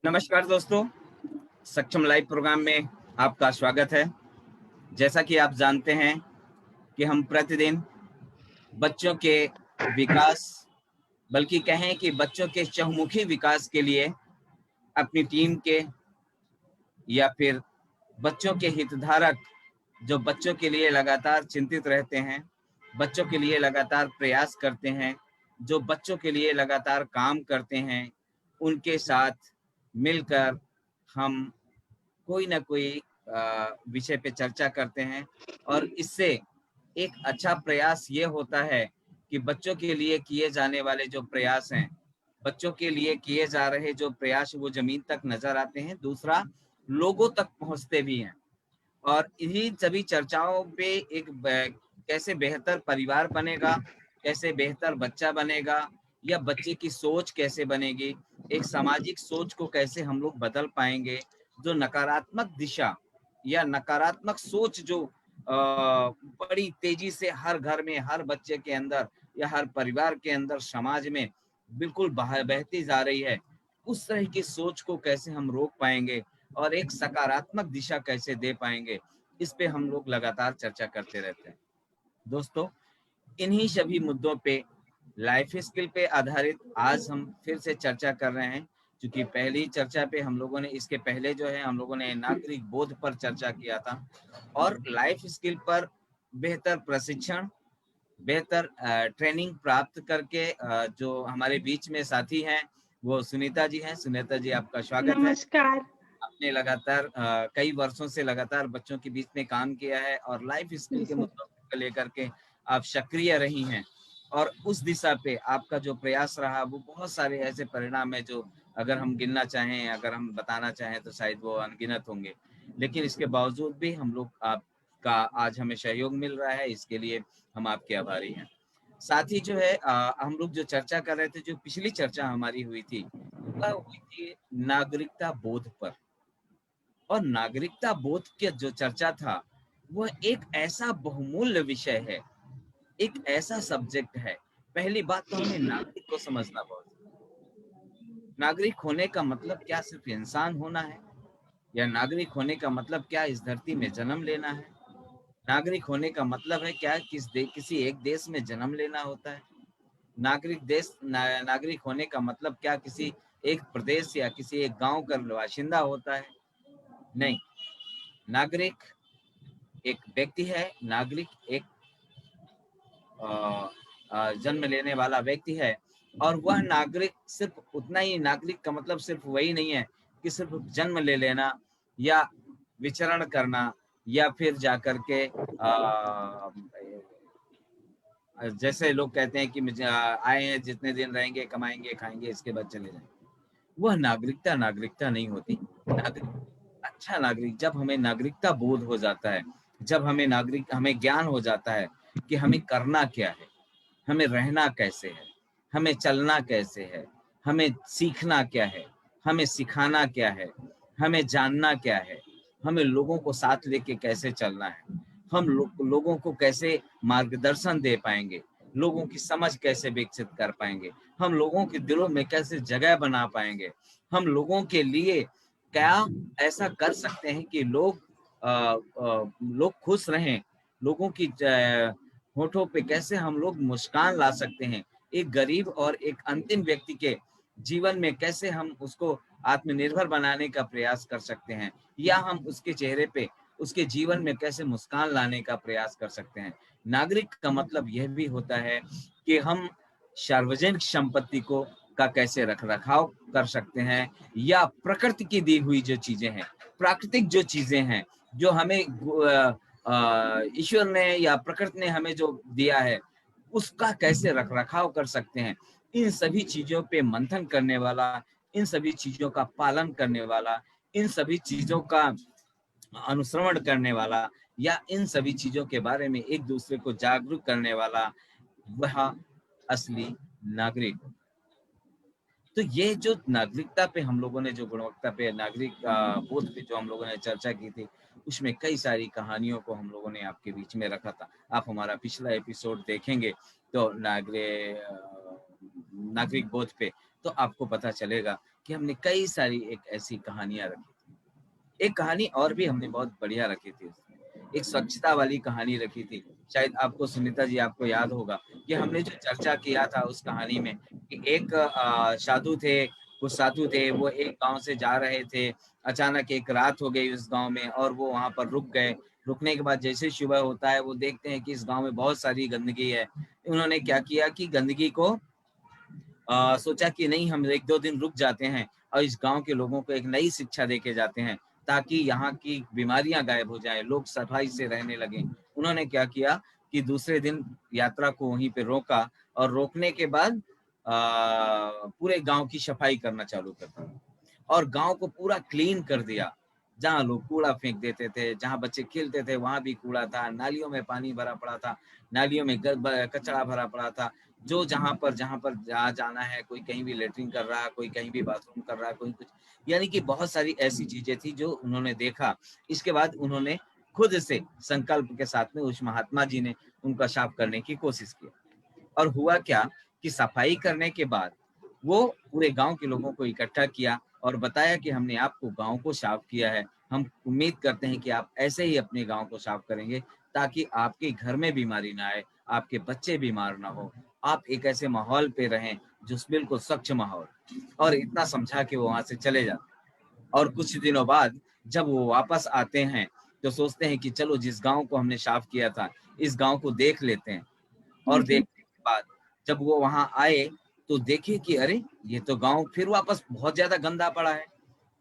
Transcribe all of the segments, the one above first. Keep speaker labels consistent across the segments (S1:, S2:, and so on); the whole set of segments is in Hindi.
S1: नमस्कार दोस्तों, सक्षम लाइव प्रोग्राम में आपका स्वागत है। जैसा कि आप जानते हैं कि हम प्रतिदिन बच्चों के विकास, बल्कि कहें कि बच्चों के चहुमुखी विकास के लिए अपनी टीम के या फिर बच्चों के हितधारक जो बच्चों के लिए लगातार चिंतित रहते हैं, बच्चों के लिए लगातार प्रयास करते हैं, जो बच्चों के लिए लगातार काम करते हैं, उनके साथ मिलकर हम कोई ना कोई विषय पे चर्चा करते हैं और इससे एक अच्छा प्रयास ये होता है कि बच्चों के लिए किए जाने वाले जो प्रयास हैं, बच्चों के लिए किए जा रहे जो प्रयास वो जमीन तक नजर आते हैं। दूसरा, लोगों तक पहुंचते भी हैं और इन्हीं सभी चर्चाओं पे कैसे बेहतर परिवार बनेगा, कैसे बेहतर बच्चा बनेगा या बच्चे की सोच कैसे बनेगी, एक सामाजिक सोच को कैसे हम लोग बदल पाएंगे, जो नकारात्मक दिशा या नकारात्मक सोच जो बड़ी तेजी से हर घर में, हर बच्चे के अंदर या हर परिवार के अंदर, समाज में बिल्कुल बहती जा रही है, उस तरह की सोच को कैसे हम रोक पाएंगे और एक सकारात्मक दिशा कैसे दे पाएंगे, इस पे हम लोग लगातार चर्चा करते रहते हैं। दोस्तों, इन्हीं सभी मुद्दों पे, लाइफ स्किल पे आधारित आज हम फिर से चर्चा कर रहे हैं। क्योंकि पहली चर्चा पे हम लोगों ने, इसके पहले जो है हम लोगों ने नागरिक बोध पर चर्चा किया था और लाइफ स्किल पर बेहतर प्रशिक्षण, बेहतर ट्रेनिंग प्राप्त करके जो हमारे बीच में साथी हैं वो सुनीता जी हैं। सुनीता जी, आपका स्वागत है।
S2: नमस्कार।
S1: आपने लगातार कई वर्षों से लगातार बच्चों के बीच में काम किया है और लाइफ स्किल
S2: जी
S1: के
S2: सर।
S1: मुद्दों को लेकर के आप सक्रिय रही हैं और उस दिशा पे आपका जो प्रयास रहा वो बहुत सारे ऐसे परिणाम है जो अगर हम गिनना चाहें, अगर हम बताना चाहें तो शायद वो अनगिनत होंगे। लेकिन इसके बावजूद भी हम लोग आपका आज हमें सहयोग मिल रहा है, इसके लिए हम आपके आभारी हैं। साथ ही जो है हम लोग जो चर्चा कर रहे थे, जो पिछली चर्चा हमारी हुई थी, वह हुई थी नागरिकता बोध पर। और नागरिकता बोध की जो चर्चा था, वह एक ऐसा बहुमूल्य विषय है, एक ऐसा सब्जेक्ट है। पहली बात तो हमें नागरिक को समझना बहुत जरूरी। नागरिक होने का मतलब क्या सिर्फ इंसान होना है, या नागरिक होने का मतलब क्या इस धरती में जन्म लेना है? नागरिक होने का मतलब है क्या किसी एक देश में जन्म लेना होता है? नागरिक होने का मतलब क्या किसी एक प्रदेश या किसी एक गांव का बाशिंदा होता है? नहीं। नागरिक एक व्यक्ति है, नागरिक एक जन्म लेने वाला व्यक्ति है। और वह नागरिक सिर्फ उतना ही, नागरिक का मतलब सिर्फ वही नहीं है कि सिर्फ जन्म ले लेना या विचरण करना या फिर जाकर के जैसे लोग कहते हैं कि आए हैं, जितने दिन रहेंगे, कमाएंगे, खाएंगे, इसके बाद चले जाएंगे। वह नागरिकता नहीं होती। नागरिक, अच्छा नागरिक, जब हमें नागरिकता बोध हो जाता है, जब हमें ज्ञान हो जाता है कि हमें करना क्या है, हमें रहना कैसे है, हमें चलना कैसे है, हमें सीखना क्या है, हमें सिखाना क्या है, हमें जानना क्या है, हमें लोगों को साथ लेके कैसे चलना है, हम लोगों को कैसे मार्गदर्शन दे पाएंगे, लोगों की समझ कैसे विकसित कर पाएंगे, हम लोगों के दिलों में कैसे जगह बना पाएंगे, हम लोगों के लिए क्या ऐसा कर सकते हैं कि लोग खुश रहें, लोगों की होठों पे कैसे हम लोग मुस्कान ला सकते हैं, एक गरीब और एक अंतिम व्यक्ति के जीवन में कैसे हम उसको आत्मनिर्भर बनाने का प्रयास कर सकते हैं, या हम उसके चेहरे पे, उसके जीवन में कैसे मुस्कान लाने का प्रयास कर सकते हैं। नागरिक का मतलब यह भी होता है कि हम सार्वजनिक संपत्ति को का कैसे रख रखाव कर सकते हैं, या प्रकृति की दी हुई जो चीजें हैं, प्राकृतिक जो चीजें हैं, जो हमें ईश्वर ने या प्रकृति ने हमें जो दिया है, उसका कैसे रख रखाव कर सकते हैं। इन सभी चीजों पे मंथन करने वाला, इन सभी चीजों का पालन करने वाला, इन सभी चीजों का अनुश्रवण करने वाला, या इन सभी चीजों के बारे में एक दूसरे को जागरूक करने वाला, वह असली नागरिक। तो ये जो नागरिकता पे हम लोगों ने, जो गुणवत्ता पे, नागरिक बोध पे जो हम लोगों ने चर्चा की थी, उसमें कई सारी कहानियों को हम लोगों ने आपके बीच में रखा था। आप हमारा पिछला एपिसोड देखेंगे तो नागरिक बोध पे, तो तो आपको पता चलेगा कि हमने कई सारी एक ऐसी कहानियां रखी थी। एक कहानी और भी हमने बहुत बढ़िया रखी थी उसमें, एक स्वच्छता वाली कहानी रखी थी। शायद आपको सुनीता जी आपको याद होगा कि हमने जो चर्चा किया था उस कहानी में कि एक साधु थे, कुछ साधु थे, वो एक गांव से जा रहे थे, अचानक एक रात हो गई उस गांव में और वो वहां पर रुक गए। रुकने के बाद जैसे सुबह होता है वो देखते हैं कि इस गांव में बहुत सारी गंदगी है। उन्होंने क्या किया कि गंदगी को सोचा कि नहीं, हम 1-2 दिन रुक जाते हैं और इस गांव के लोगों को एक नई शिक्षा देके जाते हैं ताकि यहाँ की बीमारियां गायब हो जाए, लोग सफाई से रहने लगे। उन्होंने क्या किया कि दूसरे दिन यात्रा को वहीं पे रोका और रोकने के बाद पूरे गांव की सफाई करना चालू कर दिया और गांव को पूरा क्लीन कर दिया। जहाँ लोग कूड़ा फेंक देते थे, जहाँ बच्चे खेलते थे वहां भी कूड़ा था, नालियों में पानी भरा पड़ा था, नालियों में कचरा भरा पड़ा था। जो जहाँ पर जहाँ जाना है, कोई कहीं भी लेटरिन कर रहा है, कोई कहीं भी बाथरूम कर रहा है, कोई कुछ, यानी कि बहुत सारी ऐसी चीजें थी जो उन्होंने देखा। इसके बाद उन्होंने खुद से संकल्प के साथ में उस महात्मा जी ने उनका साफ करने की कोशिश की और हुआ क्या कि सफाई करने के बाद वो पूरे गांव के लोगों को इकट्ठा किया और बताया कि हमने आपको गांव को साफ किया है, हम उम्मीद करते हैं कि आप ऐसे ही अपने गांव को साफ करेंगे ताकि आपके घर में बीमारी ना आए, आपके बच्चे बीमार ना हो, आप एक ऐसे माहौल पे रहें जो बिल्कुल स्वच्छ माहौल। और इतना समझा के वो वहां से चले जाते और कुछ दिनों बाद जब वो वापस आते हैं तो सोचते हैं कि चलो जिस गांव को हमने साफ किया था इस गांव को देख लेते हैं। और
S2: जी।
S1: देखने के बाद जब वो वहां आए तो देखे कि अरे ये तो गांव फिर वापस बहुत ज्यादा गंदा पड़ा है।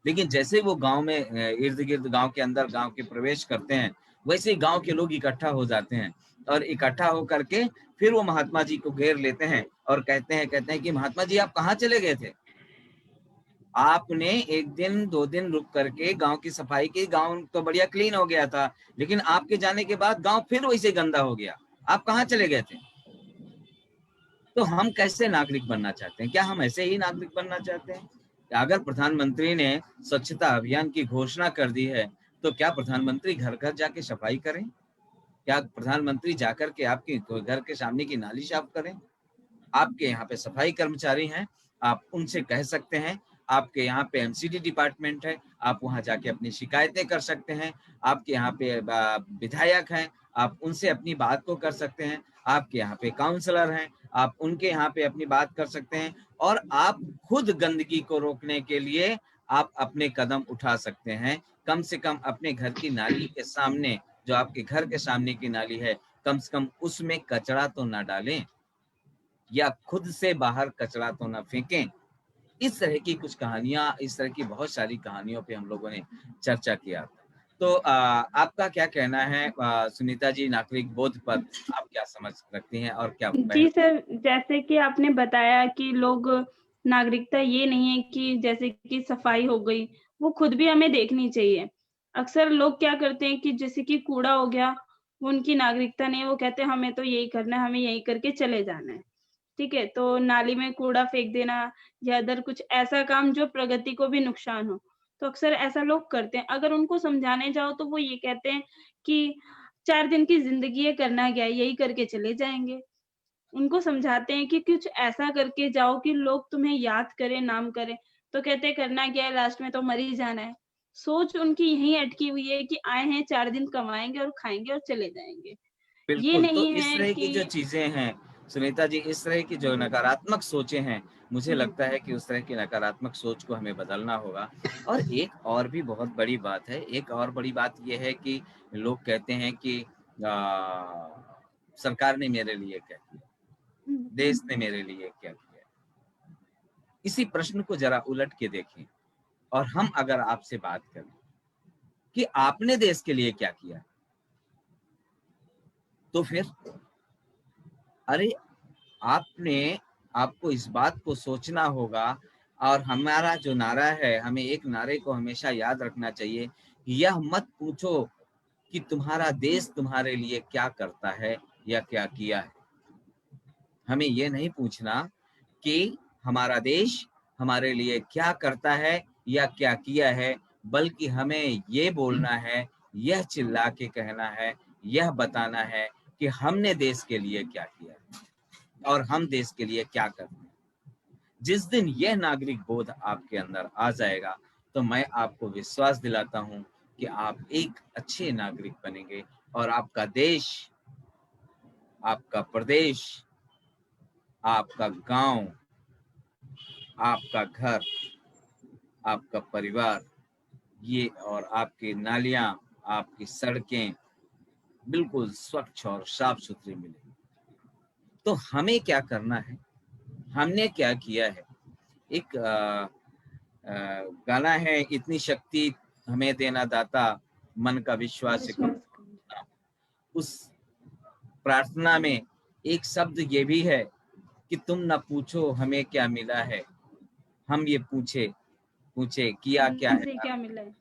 S1: लेकिन जैसे वो गांव में इर्द गिर्द गांव के अंदर गांव के प्रवेश करते हैं वैसे ही गांव के लोग इकट्ठा हो जाते हैं और इकट्ठा होकर के फिर वो महात्मा जी को घेर लेते हैं और कहते हैं कि महात्मा जी आप कहाँ चले गए थे? आपने 1 दिन 2 दिन रुक करके गांव की सफाई की, गांव तो बढ़िया क्लीन हो गया था, लेकिन आपके जाने के बाद गांव फिर वैसे गंदा हो गया। आप कहाँ चले गए थे? तो हम कैसे नागरिक बनना चाहते हैं? क्या हम ऐसे ही नागरिक बनना चाहते हैं? अगर प्रधानमंत्री ने स्वच्छता अभियान की घोषणा कर दी है तो क्या प्रधानमंत्री घर घर जाके सफाई करें? क्या प्रधानमंत्री जाकर के आपके घर के सामने की नाली साफ करें? आपके यहाँ पे सफाई कर्मचारी हैं, आप उनसे कह सकते हैं। आपके यहाँ पे एमसीडी डिपार्टमेंट है, आप वहाँ जाके अपनी शिकायतें कर सकते हैं। आपके यहाँ पे विधायक हैं, आप उनसे अपनी बात को कर सकते हैं। आपके यहाँ पे काउंसलर हैं, आप उनके यहाँ पे अपनी बात कर सकते हैं और आप खुद गंदगी को रोकने के लिए आप अपने कदम उठा सकते हैं। कम से कम अपने घर की नाली के सामने, जो आपके घर के सामने की नाली है, कम से कम उसमें कचरा तो ना डालें या खुद से बाहर कचरा तो ना फेंकें। इस तरह की कुछ कहानियां, इस तरह की बहुत सारी कहानियों पे हम लोगों ने चर्चा किया था। तो आपका क्या कहना है सुनीता जी, नागरिक बोध पर आप क्या समझ रखती हैं और क्या
S2: जी
S1: पहल?
S2: सर, जैसे कि आपने बताया कि लोग नागरिकता ये नहीं है कि जैसे कि सफाई हो गई, वो खुद भी हमें देखनी चाहिए। अक्सर लोग क्या करते हैं कि जैसे कि कूड़ा हो गया, वो उनकी नागरिकता नहीं है, वो कहते हैं हमें तो यही करना है, हमें यही करके चले जाना है। ठीक है? तो नाली में कूड़ा फेंक देना या अदर कुछ ऐसा काम जो प्रगति को भी नुकसान हो, तो अक्सर ऐसा लोग करते हैं। अगर उनको समझाने जाओ तो वो ये कहते हैं कि 4 दिन की ज़िंदगी है, करना क्या है, यही करके चले जाएँगे। उनको समझाते हैं कि कुछ ऐसा करके जाओ कि लोग तुम्हें याद करें, नाम करें, तो कहते हैं करना क्या है, लास्ट में तो मर ही जाना है। सोच उनकी यहीं अटकी हुई है कि आए हैं 4 दिन कमाएँगे और खाएँगे और चले जाएँगे। ये
S1: बिल्कुल, तो
S2: नहीं
S1: इस
S2: है
S1: तरह की जो
S2: कि
S1: चीज़ें हैं, सुनीता जी, इस तरह की जो नकारात्मक सोचें हैं, मुझे
S2: हुँ,
S1: लगता है कि उस तरह की नकारात्मक सोच को हमें बदलना होगा। और एक और भी बहुत बड़ी बात है, एक और बड़ी बात ये है कि लोग कहते हैं कि सरकार ने मेरे लिए क्या किया?
S2: हुँ,
S1: देश ने मेरे लिए क्या किया? इसी प्रश्न को ज़रा उलट के देखें और हम अगर आपसे बात करें कि आपने देश के लिए क्या किया? तो फिर अरे आपने आपको इस बात को सोचना होगा। और हमारा जो नारा है, हमें एक नारे को हमेशा याद रखना चाहिए, यह मत पूछो कि तुम्हारा देश तुम्हारे लिए क्या करता है या क्या किया है। हमें ये नहीं पूछना कि हमारा देश हमारे लिए क्या करता है या क्या किया है, बल्कि हमें ये बोलना है, यह चिल्ला के कहना है, यह बताना है कि हमने देश के लिए क्या किया है और हम देश के लिए क्या करते हैं। जिस दिन यह नागरिक बोध आपके अंदर आ जाएगा तो मैं आपको विश्वास दिलाता हूं कि आप एक अच्छे नागरिक बनेंगे और आपका देश, आपका प्रदेश, आपका गांव, आपका घर, आपका परिवार, ये और आपकी नालियां, आपकी सड़कें बिल्कुल स्वच्छ और साफ सुथरी मिलेंगी। तो हमें क्या करना है, हमने क्या किया है, एक गाना है, इतनी शक्ति हमें देना दाता, मन का विश्वास कम
S2: विश्वास
S1: करना। उस प्रार्थना में एक शब्द ये भी है कि तुम न पूछो हमें क्या मिला है, हम ये पूछे पूछे किया क्या है।
S2: से क्या मिला है।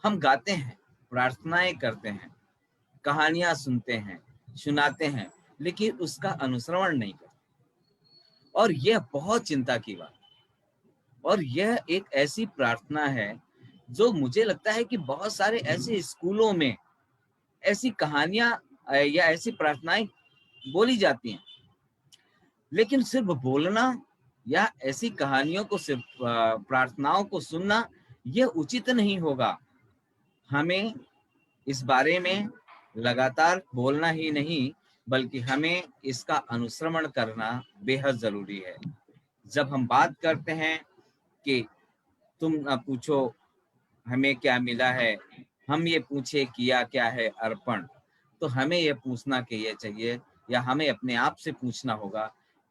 S1: हम गाते हैं, प्रार्थनाएं करते हैं, कहानियां सुनते हैं, सुनाते हैं, लेकिन उसका अनुसरण नहीं करते। और यह बहुत चिंता की बात, और यह एक ऐसी प्रार्थना है जो मुझे लगता है कि बहुत सारे ऐसे स्कूलों में ऐसी कहानियां या ऐसी प्रार्थनाएं बोली जाती हैं, लेकिन सिर्फ बोलना या ऐसी कहानियों को, सिर्फ प्रार्थनाओं को सुनना यह उचित नहीं होगा। हमें इस बारे में लगातार बोलना ही नहीं, बल्कि हमें इसका अनुसरण करना बेहद जरूरी है। जब हम बात करते हैं कि तुम न पूछो हमें क्या मिला है, हम ये पूछे किया क्या है अर्पण, तो हमें ये पूछना कि ये चाहिए, या हमें अपने आप से पूछना होगा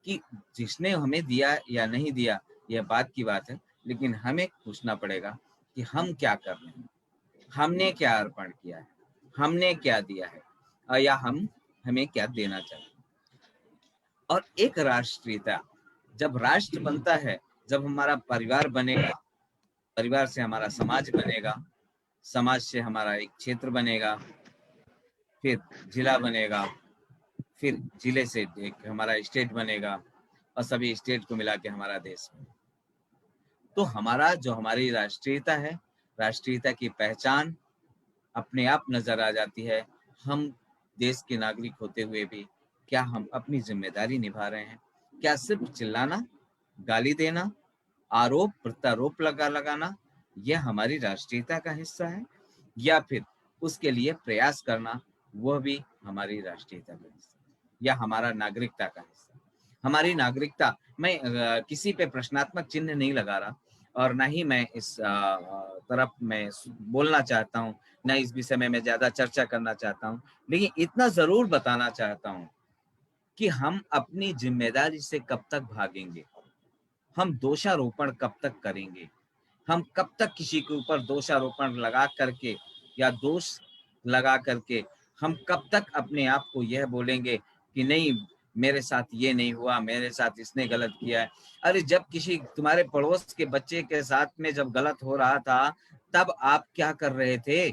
S1: कि जिसने हमें दिया या नहीं दिया, यह बात की बात है, लेकिन हमें पूछना पड़ेगा कि हम क्या कर रहे हैं, हमने क्या अर्पण किया है, हमने क्या दिया है, या हमें क्या देना चाहिए। और एक राष्ट्रीयता, जब राष्ट्र बनता है, जब हमारा परिवार बनेगा, परिवार से हमारा समाज बनेगा, समाज से हमारा एक क्षेत्र बनेगा, फिर जिला बनेगा, फिर जिले से एक हमारा स्टेट बनेगा, और सभी स्टेट को मिला के हमारा देश बनेगा। तो हमारा जो हमारी राष्ट्रीयता है, राष्ट्रीयता की पहचान अपने आप नजर आ जाती है। हम देश के नागरिक होते हुए भी क्या हम अपनी जिम्मेदारी निभा रहे हैं? क्या सिर्फ चिल्लाना, गाली देना, आरोप प्रत्यारोप लगाना यह हमारी राष्ट्रीयता का हिस्सा है, या फिर उसके लिए प्रयास करना वह भी हमारी राष्ट्रीयता का हिस्सा, या हमारा नागरिकता का हिस्सा? हमारी नागरिकता, मैं किसी पे प्रश्नात्मक चिन्ह नहीं लगा रहा, और ना ही मैं इस तरफ मैं बोलना चाहता हूँ, ना इस विषय में मैं ज्यादा चर्चा करना चाहता हूँ, लेकिन इतना जरूर बताना चाहता हूँ कि हम अपनी जिम्मेदारी से कब तक भागेंगे, हम दोषारोपण कब तक करेंगे, हम कब तक किसी के ऊपर दोषारोपण लगा करके या दोष लगा करके हम कब तक अपने आप को यह बोलेंगे कि नहीं मेरे साथ ये नहीं हुआ, मेरे साथ इसने गलत किया है। अरे जब किसी तुम्हारे पड़ोस के बच्चे के साथ में जब गलत हो रहा था, तब आप क्या कर रहे थे?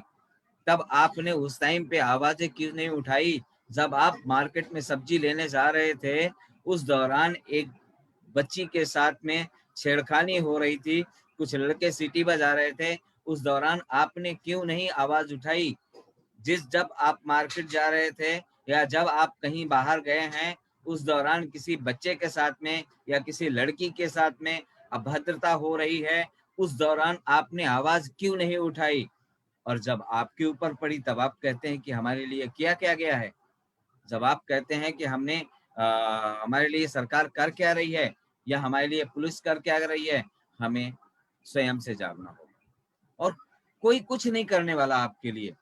S1: तब आपने उस टाइम पे आवाजें क्यों नहीं उठाई? जब आप मार्केट में सब्जी लेने जा रहे थे, उस दौरान एक बच्ची के साथ में छेड़खानी हो रही थी, कुछ लड़के सीटी बजा रहे थे, उस दौरान आपने क्यों नहीं आवाज उठाई? जब आप मार्केट जा रहे थे या जब आप कहीं बाहर गए हैं, उस दौरान किसी बच्चे के साथ में या किसी लड़की के साथ में अभद्रता हो रही है, उस दौरान आपने आवाज क्यों नहीं उठाई? और जब आपके ऊपर पड़ी तब आप कहते हैं कि हमारे लिए किया क्या गया है? जब आप कहते हैं कि हमने हमारे लिए सरकार कर क्या रही है, या हमारे लिए पुलिस कर क्या रही है, हमें स्वयं से जागना होगा। और कोई कुछ नहीं करने वाला आपके लिए,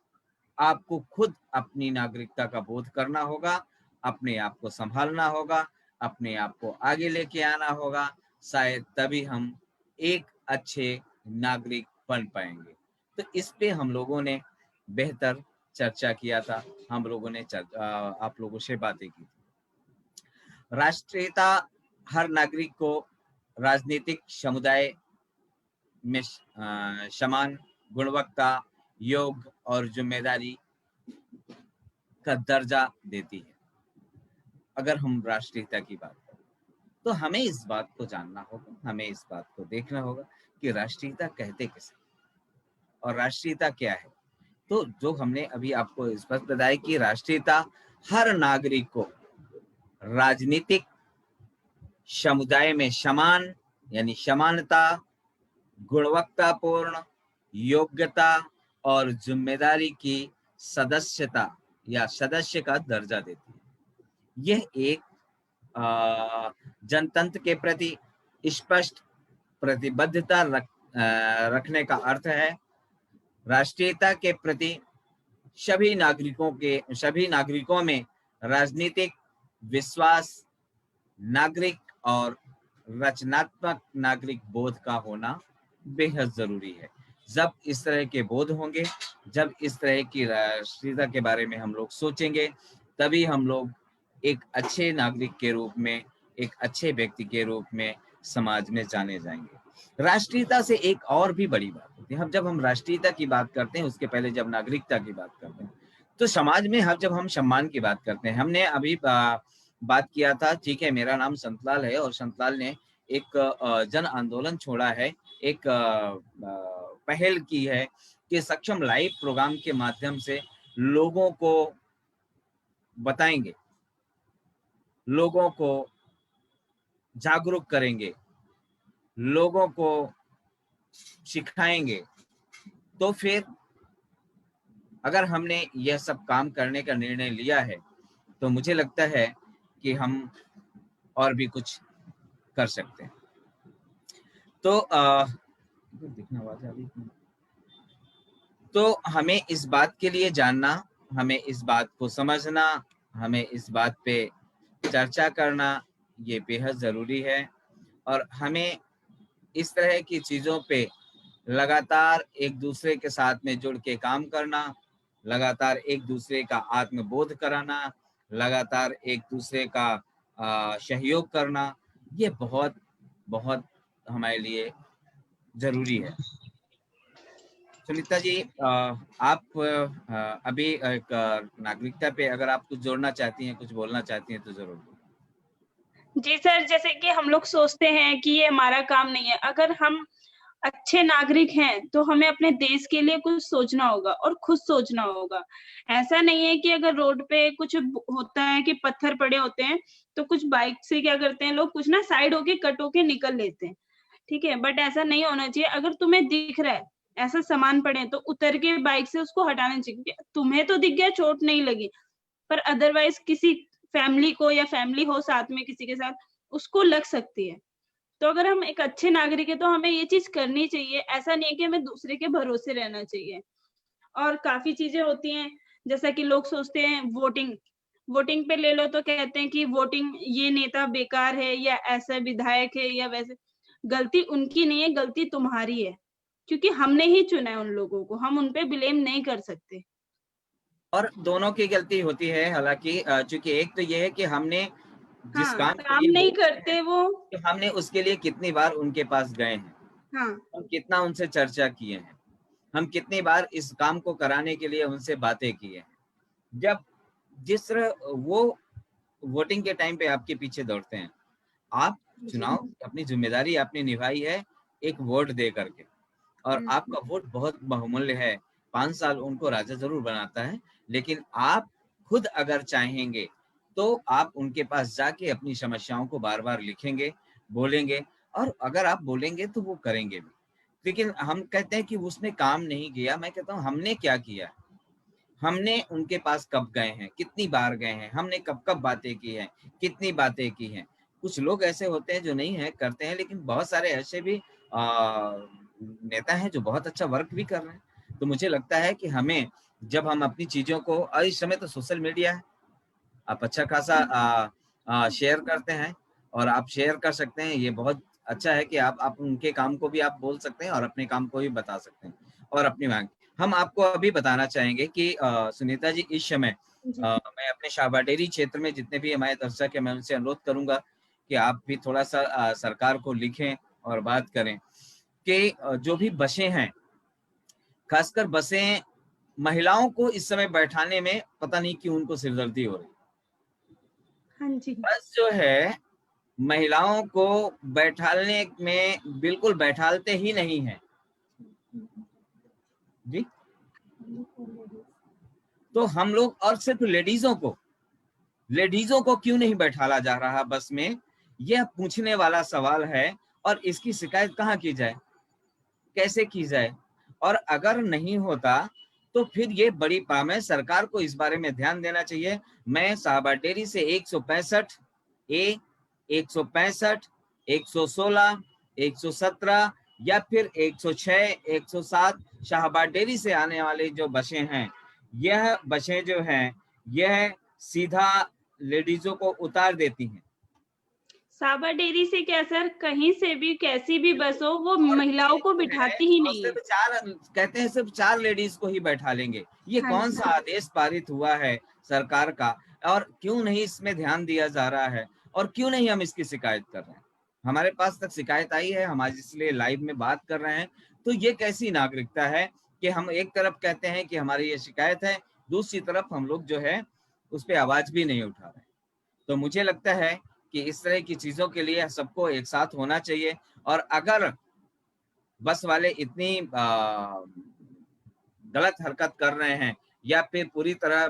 S1: आपको खुद अपनी नागरिकता का बोध करना होगा, अपने आप को संभालना होगा, अपने आप को आगे लेके आना होगा, शायद तभी हम एक अच्छे नागरिक बन पाएंगे। तो इस पे हम लोगों ने बेहतर चर्चा किया था, हम लोगों ने आप लोगों से बातें की। राष्ट्रीयता हर नागरिक को राजनीतिक समुदाय में समान गुणवत्ता, योग और जिम्मेदारी का दर्जा देती है। अगर हम राष्ट्रीयता की बात करें तो हमें इस बात को जानना होगा, हमें इस बात को देखना होगा कि राष्ट्रीयता कहते किसे, और राष्ट्रीयता क्या है। तो जो हमने अभी आपको स्पष्ट बताया कि राष्ट्रीयता हर नागरिक को राजनीतिक समुदाय में समान यानी समानता, गुणवत्तापूर्ण, योग्यता और जिम्मेदारी की सदस्यता या सदस्य का दर्जा देती है। यह एक जनतंत्र के प्रति स्पष्ट प्रतिबद्धता रखने का अर्थ है। राष्ट्रीयता के प्रति सभी नागरिकों में राजनीतिक विश्वास, नागरिक और रचनात्मक नागरिक बोध का होना बेहद जरूरी है। जब इस तरह के बोध होंगे, जब इस तरह की राष्ट्रीयता के बारे में हम लोग सोचेंगे, तभी हम लोग एक अच्छे नागरिक के रूप में, एक अच्छे व्यक्ति के रूप में समाज में जाने जाएंगे। राष्ट्रीयता से एक और भी बड़ी बात होती है, जब हम राष्ट्रीयता की बात करते हैं, उसके पहले जब नागरिकता की बात करते हैं, तो समाज में जब हम सम्मान की बात करते हैं, हमने अभी बात किया था, ठीक है, मेरा नाम संतलाल है और संतलाल ने एक जन आंदोलन छोड़ा है, एक पहल की है कि सक्षम लाइव प्रोग्राम के माध्यम से लोगों को बताएंगे, लोगों को जागरूक करेंगे, लोगों को सिखाएंगे। तो फिर अगर हमने यह सब काम करने का निर्णय लिया है, तो मुझे लगता है कि हम और भी कुछ कर सकते हैं। तो तो हमें इस बात के लिए जानना, हमें इस बात को समझना, हमें इस बात पे चर्चा करना, ये बेहद जरूरी है। और हमें इस तरह की चीजों पे लगातार एक दूसरे के साथ में जुड़ के काम करना, लगातार एक दूसरे का आत्मबोध कराना, लगातार एक दूसरे का सहयोग करना, ये बहुत बहुत हमारे लिए जरूरी है। सुनीता जी, आप अभी एक नागरिकता पे अगर आप कुछ जोड़ना चाहती हैं, कुछ बोलना चाहती हैं, तो जरूर।
S2: जी सर, जैसे कि हम लोग सोचते हैं कि ये हमारा काम नहीं है, अगर हम अच्छे नागरिक हैं तो हमें अपने देश के लिए कुछ सोचना होगा और खुद सोचना होगा। ऐसा नहीं है कि अगर रोड पे कुछ होता है कि पत्थर पड़े होते हैं, तो कुछ बाइक से क्या करते हैं लोग, कुछ ना साइड होके कट होके निकल लेते हैं, ठीक है, बट ऐसा नहीं होना चाहिए। अगर तुम्हें दिख रहा है ऐसा सामान पड़े, तो उतर के बाइक से उसको हटाना चाहिए। तुम्हें तो दिख गया, चोट नहीं लगी, पर अदरवाइज किसी फैमिली को, या फैमिली हो साथ में किसी के साथ, उसको लग सकती है। तो अगर हम एक अच्छे नागरिक है तो हमें ये चीज करनी चाहिए। ऐसा नहीं है कि हमें दूसरे के भरोसे रहना चाहिए। और काफी चीजें होती हैं, जैसा कि लोग सोचते हैं वोटिंग पे ले लो तो कहते हैं कि वोटिंग, ये नेता बेकार है, या ऐसा विधायक है, या वैसे। गलती उनकी नहीं है, गलती तुम्हारी है, क्योंकि हमने ही चुना है उन लोगों को, हम उनपे ब्लेम नहीं कर सकते।
S1: और दोनों की गलती होती है, हालांकि चूंकि एक तो ये है कि हमने जिस
S2: हाँ,
S1: काम के
S2: काम
S1: लिए
S2: नहीं
S1: वोट
S2: करते वो।
S1: तो हमने उसके लिए कितनी बार उनके पास गए हैं,
S2: हाँ,
S1: हम कितना उनसे चर्चा किए हैं, हम कितनी बार इस काम को कराने के लिए उनसे बातें की हैं। जब जिस तरह वो वोटिंग के टाइम पे आपके पीछे दौड़ते हैं, आप चुनाव अपनी जिम्मेदारी आपने निभाई है एक वोट दे करके, और आपका वोट बहुत बहुमूल्य है। 5 साल उनको राजा जरूर बनाता है, लेकिन आप खुद अगर चाहेंगे तो आप उनके पास जाके अपनी समस्याओं को बार बार लिखेंगे, बोलेंगे, और अगर आप बोलेंगे तो वो करेंगे भी। लेकिन हम कहते हैं कि उसने काम नहीं किया, मैं कहता हूँ हमने क्या किया, हमने उनके पास कब गए हैं, कितनी बार गए हैं, हमने कब कब बातें की हैं, कितनी बातें की हैं। कुछ लोग ऐसे होते हैं जो नहीं है करते हैं, लेकिन बहुत सारे ऐसे भी नेता हैं जो बहुत अच्छा वर्क भी कर रहे हैं। तो मुझे लगता है कि हमें, जब हम अपनी चीजों को, और इस समय तो सोशल मीडिया है, आप अच्छा खासा शेयर करते हैं, और आप शेयर कर सकते हैं, ये बहुत अच्छा है कि आप उनके काम को भी आप बोल सकते हैं और अपने काम को भी बता सकते हैं और अपनी मांग। हम आपको अभी बताना चाहेंगे कि सुनीता जी, इस समय मैं अपने शाहबाडेरी क्षेत्र में जितने भी हमारे दर्शक है, मैं उनसे अनुरोध करूंगा कि आप भी थोड़ा सा सरकार को लिखें और बात करें कि जो भी बसें हैं, खासकर बसें, महिलाओं को इस समय बैठाने में पता नहीं क्यों उनको सिरदर्दी हो रही।
S2: हाँ जी,
S1: बस जो है महिलाओं को बैठालने में बिल्कुल बैठालते ही नहीं है जी। तो हम लोग, और सिर्फ लेडीजों को क्यों नहीं बैठाला जा रहा बस में, यह पूछने वाला सवाल है। और इसकी शिकायत कहाँ की जाए, कैसे की जाए? और अगर नहीं होता तो फिर ये बड़ी काम है, सरकार को इस बारे में ध्यान देना चाहिए। मैं शाहबाद डेयरी से 165 ए, 165, 116, 117 या फिर 106, 107 शाहबाद डेयरी से आने वाली जो बसें हैं, यह बसें जो हैं यह सीधा लेडीजों को उतार देती हैं।
S2: साबर डेयरी से क्या सर, कहीं से भी कैसी भी बस हो वो
S1: और
S2: महिलाओं
S1: ये
S2: को
S1: जो है
S2: बिठाती ही
S1: वो
S2: नहीं है।
S1: सिर्फ 4 कहते हैं, सिर्फ 4 लेडीज को ही बैठा लेंगे। ये
S2: हाँ
S1: कौन
S2: जी।
S1: सा आदेश पारित हुआ है सरकार का, और क्यों नहीं इसमें ध्यान दिया जा रहा है, और क्यों नहीं हम इसकी शिकायत कर रहे हैं? हमारे पास तक शिकायत आई है, हम आज इसलिए लाइव में बात कर रहे हैं। तो ये कैसी नागरिकता है कि हम एक तरफ कहते हैं कि हमारी ये शिकायत है, दूसरी तरफ हम लोग जो है उस पर आवाज भी नहीं उठा रहे। तो मुझे लगता है कि इस तरह की चीजों के लिए सबको एक साथ होना चाहिए। और अगर बस वाले इतनी गलत हरकत कर रहे हैं या फिर पूरी तरह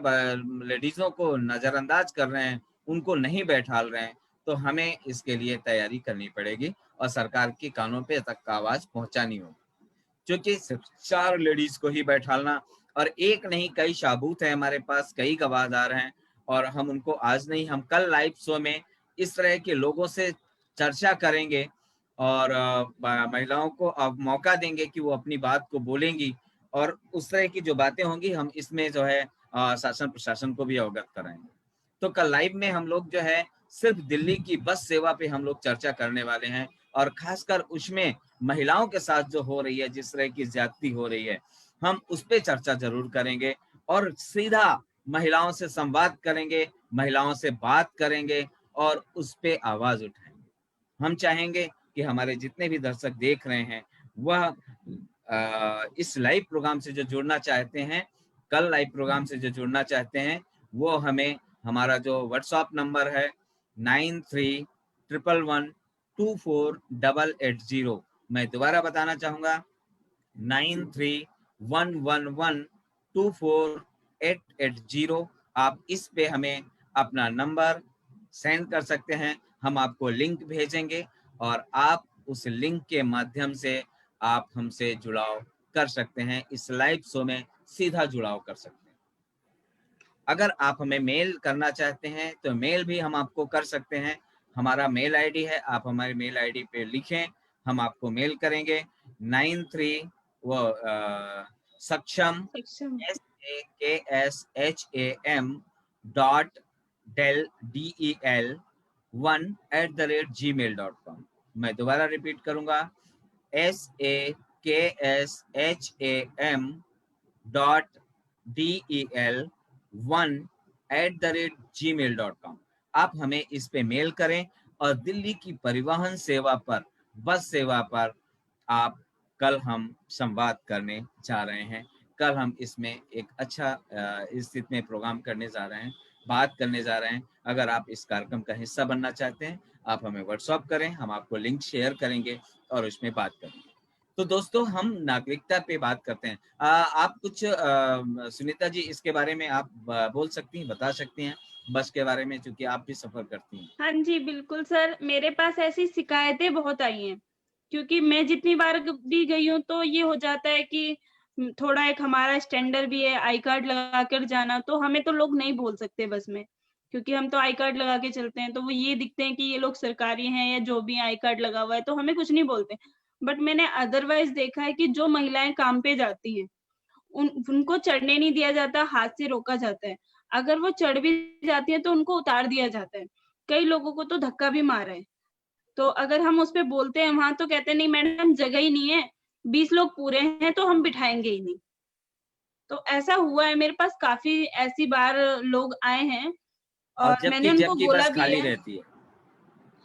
S1: लेडीजों को नजरअंदाज कर रहे हैं, उनको नहीं बैठाल रहे हैं, तो हमें इसके लिए तैयारी करनी पड़ेगी और सरकार के कानों पे तक आवाज पहुंचानी होगी। क्योंकि सिर्फ 4 लेडीज को ही बैठालना, और एक नहीं कई शाबूत है हमारे पास, कई गवाहदार हैं, और हम उनको आज नहीं हम कल लाइव शो में इस तरह के लोगों से चर्चा करेंगे और महिलाओं को अब मौका देंगे कि वो अपनी बात को बोलेंगी, और उस तरह की जो बातें होंगी हम इसमें जो है शासन प्रशासन को भी अवगत कराएंगे। तो कल लाइव में हम लोग जो है सिर्फ दिल्ली की बस सेवा पे हम लोग चर्चा करने वाले हैं, और खासकर उसमें महिलाओं के साथ जो हो रही है, जिस तरह की ज्यादती हो रही है, हम उस पर चर्चा जरूर करेंगे और सीधा महिलाओं से संवाद करेंगे, महिलाओं से बात करेंगे और उस पर आवाज उठाएंगे। हम चाहेंगे कि हमारे जितने भी दर्शक देख रहे हैं वह इस लाइव प्रोग्राम से जो जुड़ना चाहते हैं, कल लाइव प्रोग्राम से जो जुड़ना चाहते हैं, वो हमें हमारा जो व्हाट्सएप नंबर है 9311124880, मैं दोबारा बताना चाहूंगा 9311124880। आप इस पे हमें अपना नंबर सेंड कर सकते हैं, हम आपको लिंक भेजेंगे और आप उस लिंक के माध्यम से आप हमसे जुड़ाव कर सकते हैं, इस लाइव शो में सीधा जुड़ाव कर सकते हैं। अगर आप हमें मेल करना चाहते हैं तो मेल भी हम आपको कर सकते हैं। हमारा मेल आईडी है, आप हमारे मेल आईडी पे लिखें, हम आपको मेल करेंगे 93 वो सक्षम
S2: सक्षम।
S1: SAKSHAM.del1@gmail.com। मैं दोबारा रिपीट करूंगा SAKSHAM.del1@gmail.com। आप हमें इस पे मेल करें और दिल्ली की परिवहन सेवा पर, बस सेवा पर आप कल हम संवाद करने जा रहे हैं। कल हम इसमें एक अच्छा स्थिति में प्रोग्राम करने जा रहे हैं, बात करने जा रहे हैं। अगर आप इस कार्यक्रम का हिस्सा बनना चाहते हैं, आप हमें व्हाट्सएप करें, हम आपको लिंक शेयर करेंगे और उसमें बात करेंगे। तो दोस्तों हम नागरिकता पे बात करते हैं। आप कुछ सुनीता जी इसके बारे में आप बोल सकती हैं, बता सकती हैं बस के बारे में, क्योंकि आप भी सफर करती हैं।
S2: हाँ जी, बिल्कुल सर, मेरे पास ऐसी शिकायतें बहुत आई हैं, क्योंकि मैं जितनी बार भी गई हूँ तो ये हो जाता है कि थोड़ा एक हमारा स्टैंडर्ड भी है आई कार्ड लगा कर जाना, तो हमें तो लोग नहीं बोल सकते बस में, क्योंकि हम तो आई कार्ड लगा के चलते हैं, तो वो ये दिखते हैं कि ये लोग सरकारी हैं या जो भी आई कार्ड लगा हुआ है, तो हमें कुछ नहीं बोलते। बट मैंने अदरवाइज़ देखा है कि जो महिलाएँ काम पे जाती हैं, उनको चढ़ने नहीं दिया जाता, हाथ से रोका जाता है। अगर वो चढ़ भी जाती हैं तो उनको उतार दिया जाता है। कई लोगों को तो धक्का भी मारा है। तो अगर हम उस पे बोलते हैं वहाँ, तो कहते हैं नहीं मैडम जगह ही नहीं है, 20 लोग पूरे हैं तो हम बिठाएँगे ही नहीं। तो ऐसा हुआ है, मेरे पास काफ़ी ऐसी बार लोग आए हैं
S1: और
S2: और मैंने
S1: जबकि
S2: उनको
S1: जबकि
S2: बोला
S1: बस
S2: भी
S1: खाली
S2: है।
S1: रहती है,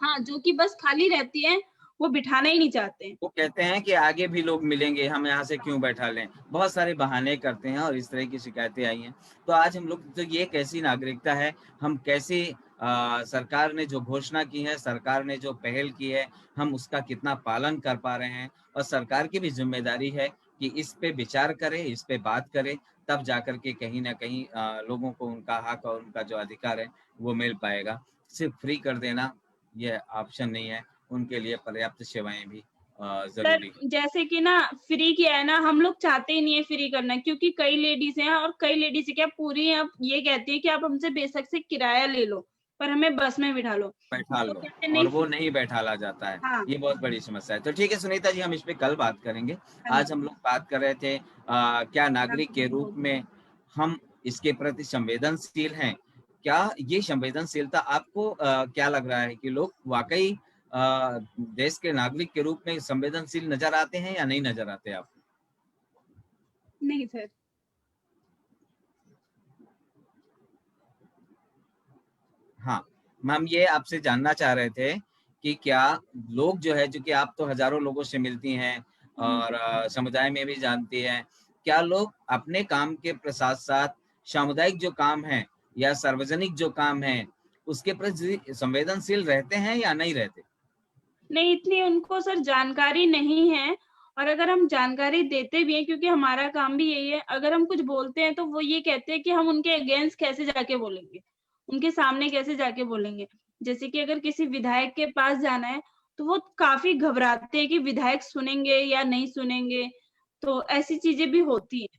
S2: हाँ, जो कि बस खाली रहती है, वो बिठाना ही नहीं चाहते हैं।
S1: वो कहते हैं कि आगे भी लोग मिलेंगे, हम यहाँ से क्यों बैठा लें, बहुत सारे बहाने करते हैं और इस तरह की शिकायतें आई हैं। तो आज हम लोग, तो ये कैसी नागरिकता है, हम कैसी सरकार ने जो घोषणा की है, सरकार ने जो पहल की है, हम उसका कितना पालन कर पा रहे हैं, और सरकार की भी जिम्मेदारी है कि इस पे विचार करे, इस पे बात करे, तब जाकर के कहीं ना कहीं लोगों को उनका हक और उनका जो अधिकार है वो मिल पाएगा। सिर्फ फ्री कर देना ये ऑप्शन नहीं है, उनके लिए पर्याप्त सेवाएं भी
S2: सर
S1: जरूरी है।
S2: जैसे कि ना फ्री किया है ना, हम लोग चाहते ही नहीं है फ्री करना, क्योंकि कई लेडीज हैं और कई लेडीज क्या पूरी आप ये कहती है कि आप हमसे बेशक से किराया ले लो पर हमें बस में बिठा लो,
S1: बैठा
S2: तो
S1: लो,
S2: कहते
S1: और
S2: नहीं
S1: वो नहीं बैठाला जाता है।
S2: हाँ
S1: ये बहुत बड़ी समस्या है। तो ठीक है सुनीता जी, हम इस पे कल बात करेंगे।
S2: हाँ
S1: आज हम लोग बात कर रहे थे क्या नागरिक के रूप
S2: जी।
S1: में हम इसके प्रति संवेदनशील हैं? क्या ये संवेदनशीलता आपको क्या लग रहा है कि लोग वाकई देश के नागरिक के रूप में संवेदनशील नजर आते हैं या नहीं नजर आते आपको?
S2: नहीं सर।
S1: हाँ, हम ये आपसे जानना चाह रहे थे कि क्या लोग जो है, जो कि आप तो हजारों लोगों से मिलती हैं और समुदाय में भी जानती हैं, क्या लोग अपने काम के साथ साथ सामुदायिक जो काम है या सार्वजनिक जो काम है उसके प्रति संवेदनशील रहते हैं या नहीं रहते?
S2: नहीं, इतनी उनको सर जानकारी नहीं है, और अगर हम जानकारी देते भी हैं, क्योंकि हमारा काम भी यही है, अगर हम कुछ बोलते हैं तो वो ये कहते हैं कि हम उनके अगेंस्ट कैसे जाके बोलेंगे, उनके सामने कैसे जाके बोलेंगे। जैसे कि अगर किसी विधायक के पास जाना है, तो वो काफ़ी घबराते हैं कि विधायक सुनेंगे या नहीं सुनेंगे, तो ऐसी चीज़ें भी होती हैं।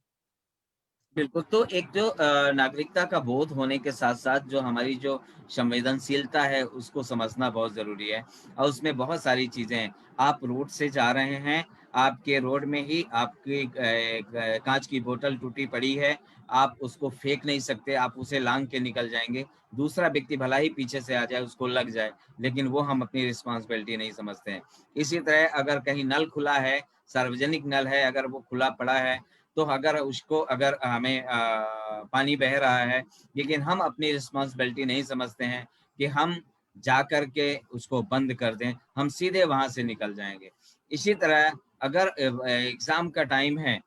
S1: बिल्कुल, तो एक जो नागरिकता का बोध होने के साथ-साथ जो हमारी जो संवेदनशीलता है, उसको समझना बहुत ज़रूरी है और उसमें बहुत सारी चीज़ें हैं। आप रोड से जा रहे हैं, आपके रोड में ही आपकी काँच की बोतल टूटी पड़ी है, आप उसको फेंक नहीं सकते, आप उसे लांघ के निकल जाएँगे। दूसरा व्यक्ति भला ही पीछे से आ जाए, उसको लग जाए, लेकिन वो हम अपनी रिस्पॉन्सिबिलिटी नहीं समझते हैं। इसी तरह अगर कहीं नल खुला है, सार्वजनिक नल है, अगर वो खुला पड़ा है, तो अगर उसको अगर हमें पानी बह रहा है, लेकिन हम अपनी रिस्पॉन्सिबिलिटी नहीं समझते हैं कि हम जा कर के उसको बंद कर दें, हम सीधे वहाँ से निकल जाएँगे। इसी तरह अगर एग्ज़ाम का टाइम है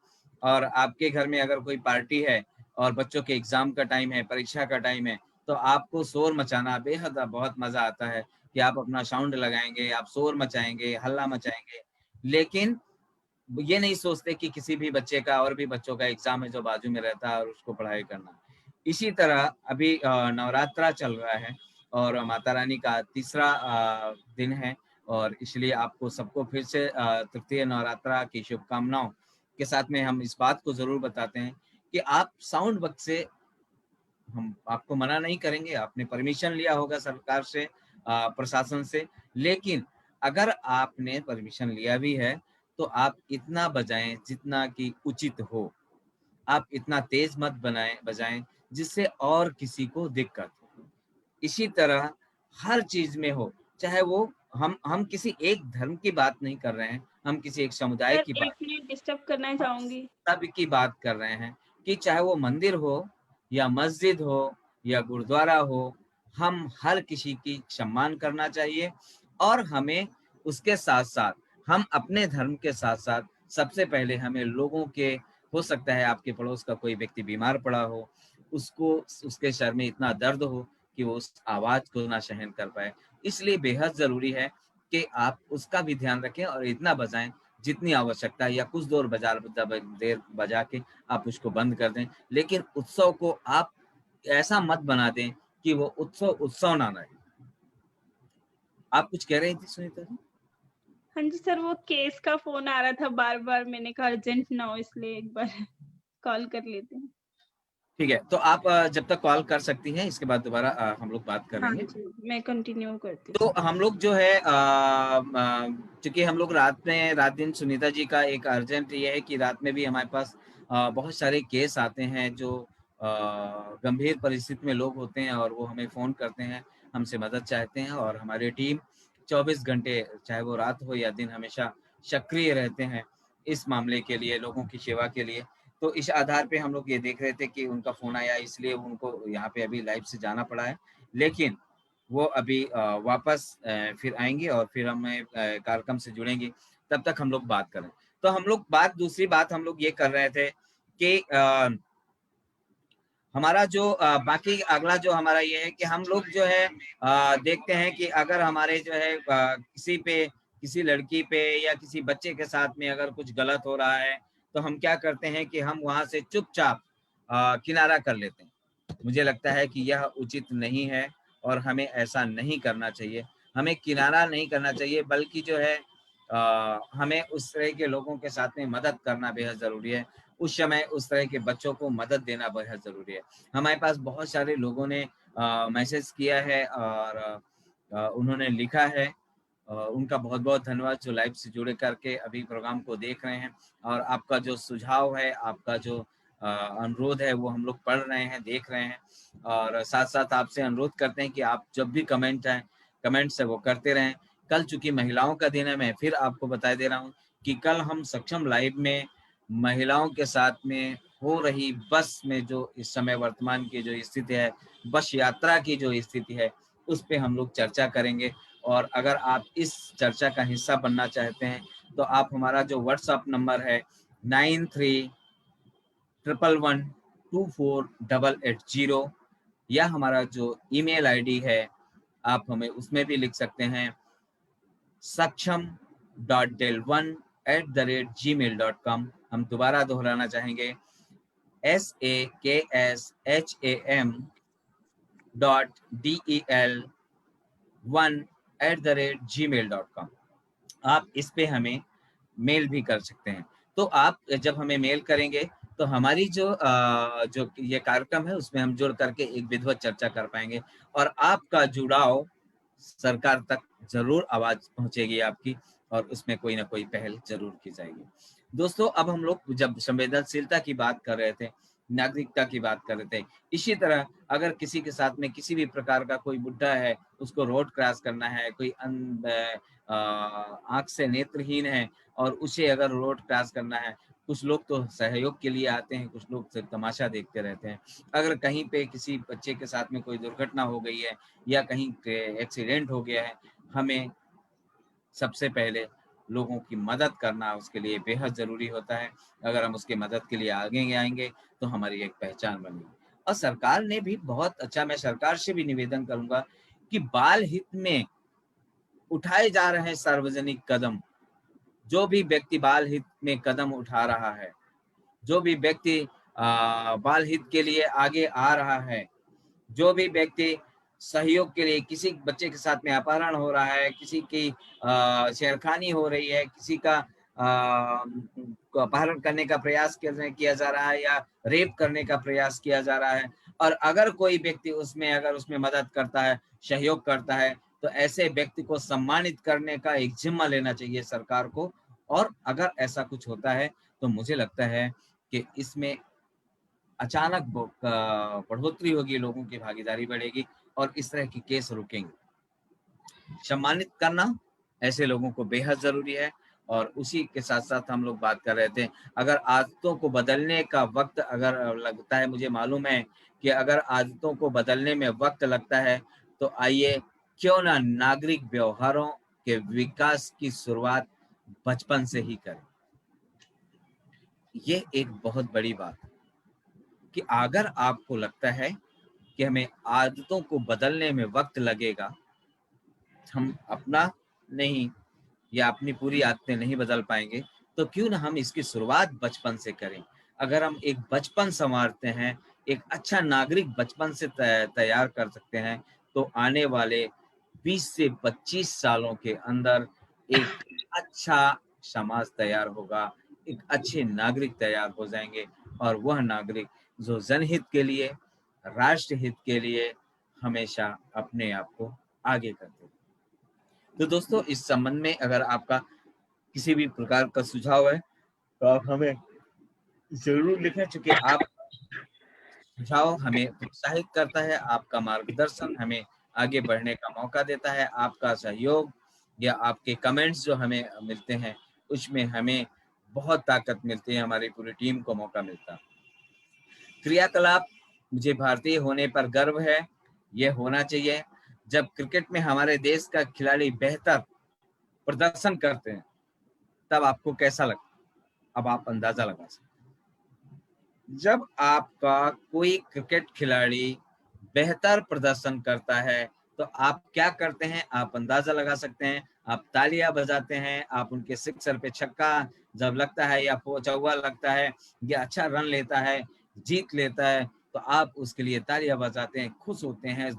S1: और आपके घर में अगर कोई पार्टी है और बच्चों के एग्ज़ाम का टाइम है, परीक्षा का टाइम है, तो आपको शोर मचाना बेहद बहुत मज़ा आता है कि आप अपना साउंड लगाएँगे, आप शोर मचाएँगे, हल्ला मचाएँगे। लेकिन ये नहीं सोचते कि किसी भी बच्चे का और भी बच्चों का एग्जाम है जो बाजू में रहता है और उसको पढ़ाई करना। इसी तरह अभी नवरात्रा चल रहा है और माता रानी का तीसरा दिन है और इसलिए आपको सबको फिर से तृतीय नवरात्रा की शुभकामनाओं के साथ में हम इस बात को ज़रूर बताते हैं कि आप साउंड बक्स से, हम आपको मना नहीं करेंगे, आपने परमिशन लिया होगा सरकार से, प्रशासन से, लेकिन अगर आपने परमिशन लिया भी है, तो आप इतना बजाएँ जितना कि उचित हो। आप इतना तेज़ मत बजाएँ जिससे और किसी को दिक्कत हो। इसी तरह हर चीज़ में हो, चाहे वो हम किसी एक धर्म की बात नहीं कर रहे हैं, हम किसी एक समुदाय
S2: सर
S1: की
S2: 1
S1: बात,
S2: मिनट डिस्टर्ब करना
S1: हम
S2: चाहूँगी।
S1: सबकी बात कर रहे हैं कि चाहे वो मंदिर हो या मस्जिद हो या गुरुद्वारा हो, हम हर किसी की सम्मान करना चाहिए और हमें उसके साथ-साथ हम अपने धर्म के साथ-साथ सबसे पहले हमें लोगों के, हो सकता है आपके पड़ोस का कोई व्यक्ति बीमार पड़ा हो, उसको उसके सर में इतना दर्द हो कि वो उस आवाज़ को ना सहन कर पाए। इसलिए बेहद ज़रूरी है कि आप उसका भी ध्यान रखें और इतना बजाएँ जितनी आवश्यकता है, या कुछ देर बजा के आप उसको बंद कर दें। लेकिन उत्सव को आप ऐसा मत बना दें कि वो उत्सव ना रहे। आप कुछ कह रही थी सुनीता जी?
S2: हाँ जी सर, वो केस का फ़ोन आ रहा था बार-बार, मैंने कहा अर्जेंट ना हो इसलिए एक बार कॉल कर लेते हैं।
S1: ठीक है, तो आप जब तक कॉल कर सकती हैं, इसके बाद दोबारा हम लोग बात
S2: हाँ
S1: करेंगे।
S2: जी, मैं कंटिन्यू करती
S1: तो
S2: हूँ।
S1: हम लोग जो है चूँकि हम लोग रात-दिन सुनीता जी का एक अर्जेंट ये है कि रात में भी हमारे पास बहुत सारे केस आते हैं जो गंभीर परिस्थिति में लोग होते हैं और वो हमें फ़ोन करते हैं, हमसे मदद चाहते हैं और हमारी टीम 24 घंटे, चाहे वो रात हो या दिन, हमेशा सक्रिय रहते हैं इस मामले के लिए, लोगों की सेवा के लिए। तो इस आधार पे हम लोग ये देख रहे थे कि उनका फ़ोन आया, इसलिए उनको यहाँ पे अभी लाइव से जाना पड़ा है। लेकिन वो अभी वापस फिर आएँगे और फिर हमें कार्यक्रम से जुड़ेंगी, तब तक हम लोग बात करें। तो हम लोग दूसरी बात हम लोग ये कर रहे थे कि हमारा जो बाकी अगला जो हमारा ये है कि हम लोग जो है देखते हैं कि अगर हमारे जो है किसी लड़की पे या किसी बच्चे के साथ में अगर कुछ गलत हो रहा है, तो हम क्या करते हैं कि हम वहाँ से चुपचाप किनारा कर लेते हैं। मुझे लगता है कि यह उचित नहीं है और हमें ऐसा नहीं करना चाहिए। हमें किनारा नहीं करना चाहिए, बल्कि जो है हमें उस तरह के लोगों के साथ में मदद करना बेहद ज़रूरी है। उस समय उस तरह के बच्चों को मदद देना बेहद ज़रूरी है। हमारे पास बहुत सारे लोगों ने मैसेज किया है और उन्होंने लिखा है। उनका बहुत-बहुत धन्यवाद जो लाइव से जुड़े करके अभी प्रोग्राम को देख रहे हैं, और आपका जो सुझाव है, आपका जो अनुरोध है वो हम लोग पढ़ रहे हैं, देख रहे हैं, और साथ-साथ आपसे अनुरोध करते हैं कि आप जब भी कमेंट्स है वो करते रहें। कल चूँकि महिलाओं का दिन है, मैं फिर आपको बता दे रहा हूँ कि कल हम सक्षम लाइव में महिलाओं के साथ में हो रही बस में जो इस समय वर्तमान की जो स्थिति है, बस यात्रा की जो स्थिति है, उस पे हम लोग चर्चा करेंगे। और अगर आप इस चर्चा का हिस्सा बनना चाहते हैं, तो आप हमारा जो व्हाट्सएप नंबर है 9311124880, या हमारा जो ईमेल आईडी है, आप हमें उसमें भी लिख सकते हैं saksham.del1@gmail.com। हम दोबारा दोहराना चाहेंगे saksham.del1@gmail.com। आप इस पे हमें मेल भी कर सकते हैं। तो आप जब हमें मेल करेंगे, तो हमारी जो ये कार्यक्रम है उसमें हम जुड़ करके एक विधिवत चर्चा कर पाएंगे, और आपका जुड़ाव सरकार तक जरूर आवाज पहुंचेगी आपकी, और उसमें कोई ना कोई पहल जरूर की जाएगी। दोस्तों, अब हम लोग जब संवेदनशीलता की बात कर रहे थे, नागरिकता की बात कर रहे थे, इसी तरह अगर किसी के साथ में किसी भी प्रकार का कोई बुड्ढा है, उसको रोड क्रॉस करना है, कोई आंख से नेत्रहीन है और उसे अगर रोड क्रॉस करना है, कुछ लोग तो सहयोग के लिए आते हैं, कुछ लोग सिर्फ तमाशा देखते रहते हैं। अगर कहीं पे किसी बच्चे के साथ में कोई दुर्घटना हो गई है या कहीं एक्सीडेंट हो गया है, हमें सबसे पहले लोगों की मदद करना उसके लिए बेहद ज़रूरी होता है। अगर हम उसकी मदद के लिए आगे आएँगे, तो हमारी एक पहचान बनेगी। और सरकार ने भी बहुत अच्छा, मैं सरकार से भी निवेदन करूँगा कि बाल हित में उठाए जा रहे हैं सार्वजनिक कदम, जो भी व्यक्ति बाल हित में कदम उठा रहा है, जो भी व्यक्ति बाल हित के लिए आगे आ रहा है, जो भी व्यक्ति सहयोग के लिए, किसी बच्चे के साथ में अपहरण हो रहा है, किसी की छेड़खानी हो रही है, किसी का को अपहरण करने का प्रयास किया जा रहा है या रेप करने का प्रयास किया जा रहा है, और अगर कोई व्यक्ति उसमें मदद करता है, सहयोग करता है, तो ऐसे व्यक्ति को सम्मानित करने का एक जिम्मा लेना चाहिए सरकार को। और अगर ऐसा कुछ होता है, तो मुझे लगता है कि इसमें अचानक बढ़ोतरी होगी, लोगों की भागीदारी बढ़ेगी और इस तरह के केस रुकेंगे। सम्मानित करना ऐसे लोगों को बेहद ज़रूरी है। और उसी के साथ-साथ हम लोग बात कर रहे थे, अगर आदतों को बदलने का वक़्त अगर लगता है, मुझे मालूम है कि अगर आदतों को बदलने में वक़्त लगता है, तो आइए क्यों ना नागरिक व्यवहारों के विकास की शुरुआत बचपन से ही करें। ये एक बहुत बड़ी बात है कि अगर आपको लगता है कि हमें आदतों को बदलने में वक़्त लगेगा, हम अपना नहीं या अपनी पूरी आदतें नहीं बदल पाएँगे, तो क्यों ना हम इसकी शुरुआत बचपन से करें। अगर हम एक बचपन सँवारते हैं, एक अच्छा नागरिक बचपन से तैयार कर सकते हैं, तो आने वाले 20 से 25 सालों के अंदर एक अच्छा समाज तैयार होगा, एक अच्छे नागरिक तैयार हो जाएँगे, और वह नागरिक जो जनहित के लिए, राष्ट्र हित के लिए हमेशा अपने आप को आगे करते हैं। तो दोस्तों, इस संबंध में अगर आपका किसी भी प्रकार का सुझाव है, तो आप हमें ज़रूर लिखें, चूँकि आप सुझाव हमें प्रोत्साहित करता है, आपका मार्गदर्शन हमें आगे बढ़ने का मौका देता है, आपका सहयोग या आपके कमेंट्स जो हमें मिलते हैं, उसमें हमें बहुत ताकत मिलती है, हमारी पूरी टीम को मौका मिलता है। क्रियाकलाप, मुझे भारतीय होने पर गर्व है, ये होना चाहिए। जब क्रिकेट में हमारे देश का खिलाड़ी बेहतर प्रदर्शन करते हैं, तब आपको कैसा लगता है? अब आप अंदाज़ा लगा सकते हैं। जब आपका कोई क्रिकेट खिलाड़ी बेहतर प्रदर्शन करता है, तो आप क्या करते हैं? आप अंदाज़ा लगा सकते हैं। आप तालियाँ बजाते हैं, आप उनके सिक्सर पे छक्का जब लगता है या चौका लगता है या अच्छा रन लेता है, जीत लेता है, तो आप उसके लिए तालियाँ बजाते हैं, खुश होते हैं,